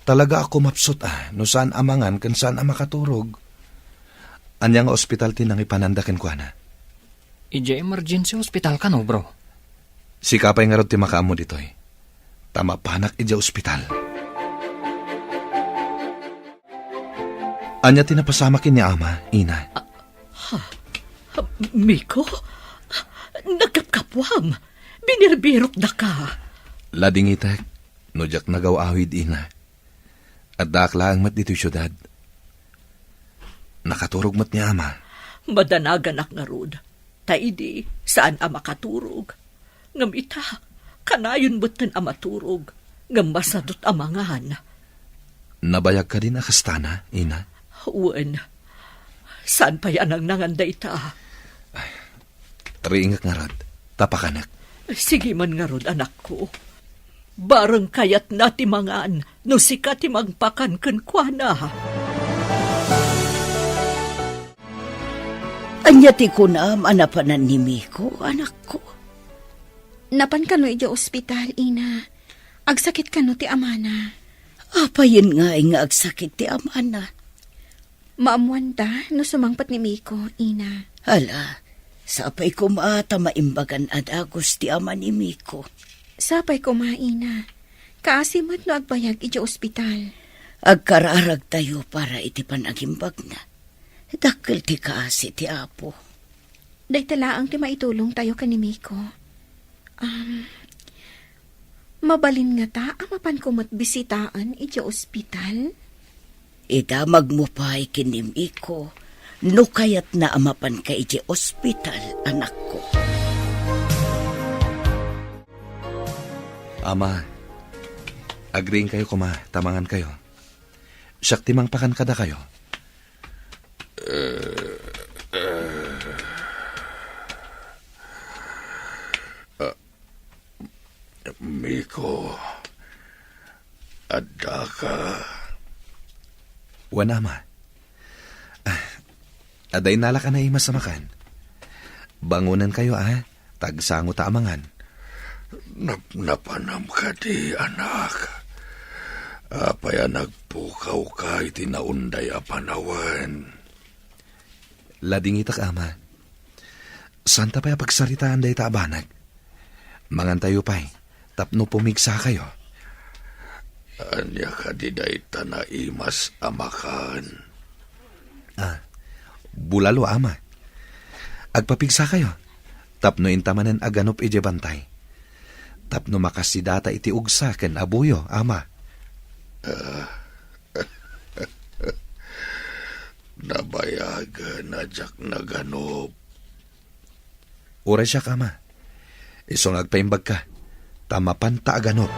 Talaga ako mapsot no saan amangan kan saan ang makaturog. Anya nga ospital tinang ipanandakin ko na. Ije emergency hospital ka no, bro? Sikapay nga rod ti makaamo ditoy. Tama panak ija ospital. Anya tinapasamakin ni ama, ina. Miko, nagkapkapwam. Binirbirok na ka. Lading itek, nojak nagaw-awid ina. At daklaang mat dito'y syudad. Nakaturog mat ni ama. Madanagan ak nga rod. Taidi, saan ang makaturog? Ngam ita, kanayon butan ang maturog. Ngam masadot amangan. Nabayag ka din akastana, ina. Uwan, saan pa yan ang nanganda ita? Riingak nga rod, tapakanak. Sige man nga rod, anak ko. Barang kayat na timangan, no sika timangpakan kenkwana. Anya ti kunam, anapanan ni Miko, anak ko. Napan ka no ija ospital, ina. Agsakit ka no ti amana. Apayin nga agsakit ti amana. Maamuan ta no sumangpat ni Miko, ina. Hala, sapay ko maata maimbagan at agos ti ama ni Miko. Sapay ko maina. Kaasimat no agbayag ija ospital. Agkararag tayo para iti panagimbag na. Dakkel ti kaasi ti apo. Day talaang ti maitulong tayo ka ni Miko. Mabalin nga ta, amapan ko matbisitaan ija ospital. Idamag mo pa ikinim iko, no kayat na amapan ka iti ospital, anak ko. Ama, agreeing kayo kuma, tamangan kayo. Siyak timang pakan kada kayo. Miko, adda ka. Wana ma. Aday nala ka na imas sa makan. Bangunan kayo tagsango ta amangan. Napanam ka di, anak. Apaya nagpukaw ka iti naunday a panawan. Lading itak ama. Santa pa'y pagsaritaan day ta abanag. Mangan tayo pa'y, tapno pumigsa kayo. Anya ka di day tanaimas amakan. Bulalo ama. Agpapigsa kayo. Tapno intamanen aganop ije bantay. Tapno makasidata iti ugsa ken abuyo, ama. Nabayag na jak naganop. Uray siya ama. Isong agpaimbag ka. Tamapan ta aganop.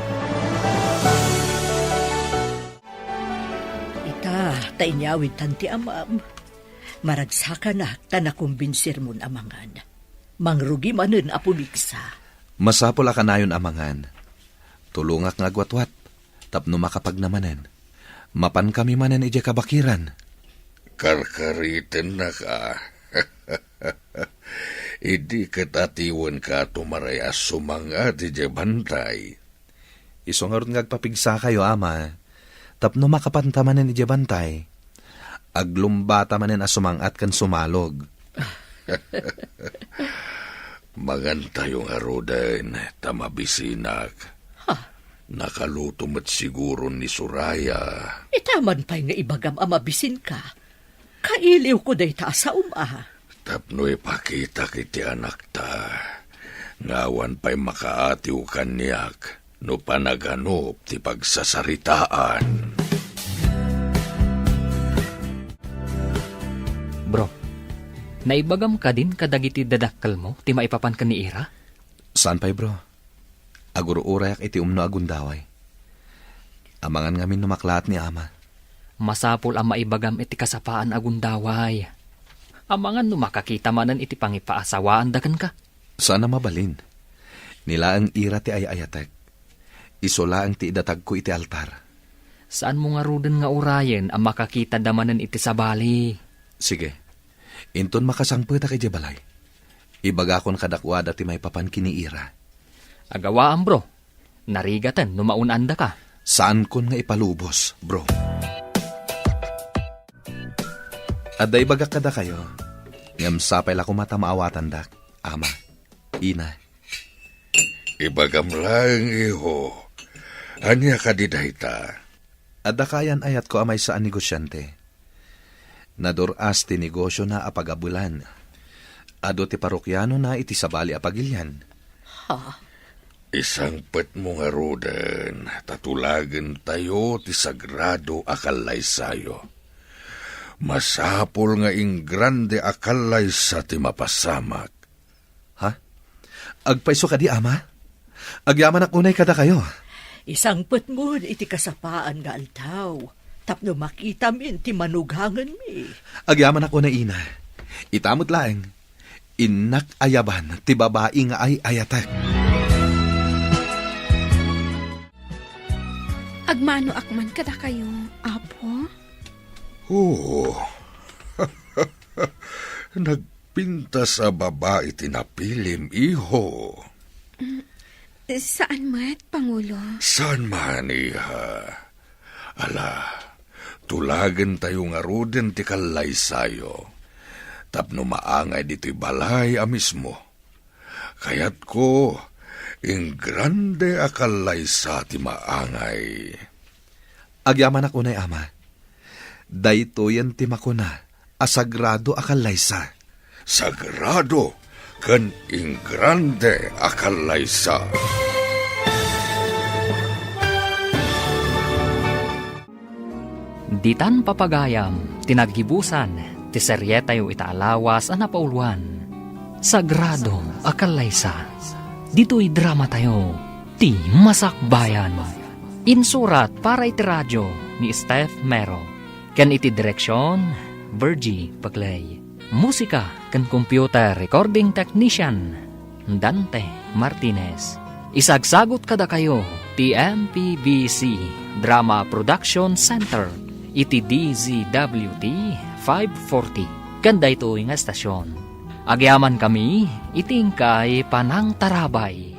Tainyawid tanti amam. Maragsaka na tanakumbinsir mon amangan. Mangrugi manen apumigsa. Masapol akanayon amangan. Tulungak nga agwatwat. Tapno makapagnamanen. Mapan kami manen ije kabakiran. Karkariten na ka. Idi katatiwan ka tumaraya sumangat ije bantay. Isong nga agpapigsa kayo, ama. Tapno makapantamanen ije bantay. Aglumbata manen asumangat kan sumalog. Magantayong arudan, tamabisinak. Nakalutom at siguro ni Suraya. Itaman pa'y nga ibagam amabisin ka. Kailiw ko day ta sa Tapno ipakita kiti anak ta. Ngawan pa'y makaatiw kanyak. No panaganop ti pagsasaritaan. Bro, naibagam ka din kadagiti dadakkel mo, ti maipapan ka ni Ira? Saan pa'y bro? Aguro urayak iti umno agundaway. Amangan ngamin numaklat ni ama. Masapol ang maibagam iti kasapaan agundaway. Amangan no makakita manan iti pangipaasawaan dagan ka. Sana mabalin. Nila ang ira ti ayayatek. Isola ang ti idatag ko iti altar. Saan mo nga ruden nga urayen ang makakita damanan iti sabali? Sige. Inton makasangpeta kay Jabalay. Ibagakon kadakwada ti may papan kiniira. Agawaan bro. Narigatan no maunanda ka. Saan kon nga ipalubos, bro? Aday bagak kada kayo. Ngam sapay la kumata maawatan dak. Ama, ina. Ibagam lang, iho. Anya ka didahita. Adda kayan ayat ko amay saan negosyante. Naduras ti negosyo na apagabulan. Ado ti parokyano na iti sabali apagilyan. Isang pet mo nga roden, tatulagan tayo ti sagrado akalay sayo. Masapol nga ing grande akalay sa ti mapasamak. Ha? Agpaiso ka di, ama? Agyaman ak unay kada kayo. Isang put mo iti kasapaan nga altaw. Tapno makita min ti manughangan mi. Agyaman ako na ina. Itamot laeng. Inak ayaban ti babae nga ay ayatek. Agmano akman kada kayo, apo? Oo. Nagpinta sa babae tinapilim, iho. Saan mat, Pangulo? Saan man, iha? Ala, tulagan tayo nga roden ti kalay sayo. Tapno maangay dito'y balay mismo. Kayat ko, ing grande akalay sa ti maangay. Agyaman ako na ama. Dayto yan ti makuna, asagrado akalaysa. Sagrado, kan ing grande akalay sa. Ditan papagayam, tinaggibusan, ti seryetayo itaalawas a napauluan. Sagrado akalaysa. Dito'y drama tayo, ti Masakbayan. Insurat para iti radyo ni Steph Mero. Ken iti direksyon, Virgie Paglay. Musika ken computer recording technician, Dante Martinez. Isagsagot kada kayo, ti MPBC Drama Production Center. Iti DZWT 540. Kanda ito nga estasyon. Agyaman kami, itingkay Panang Tarabay.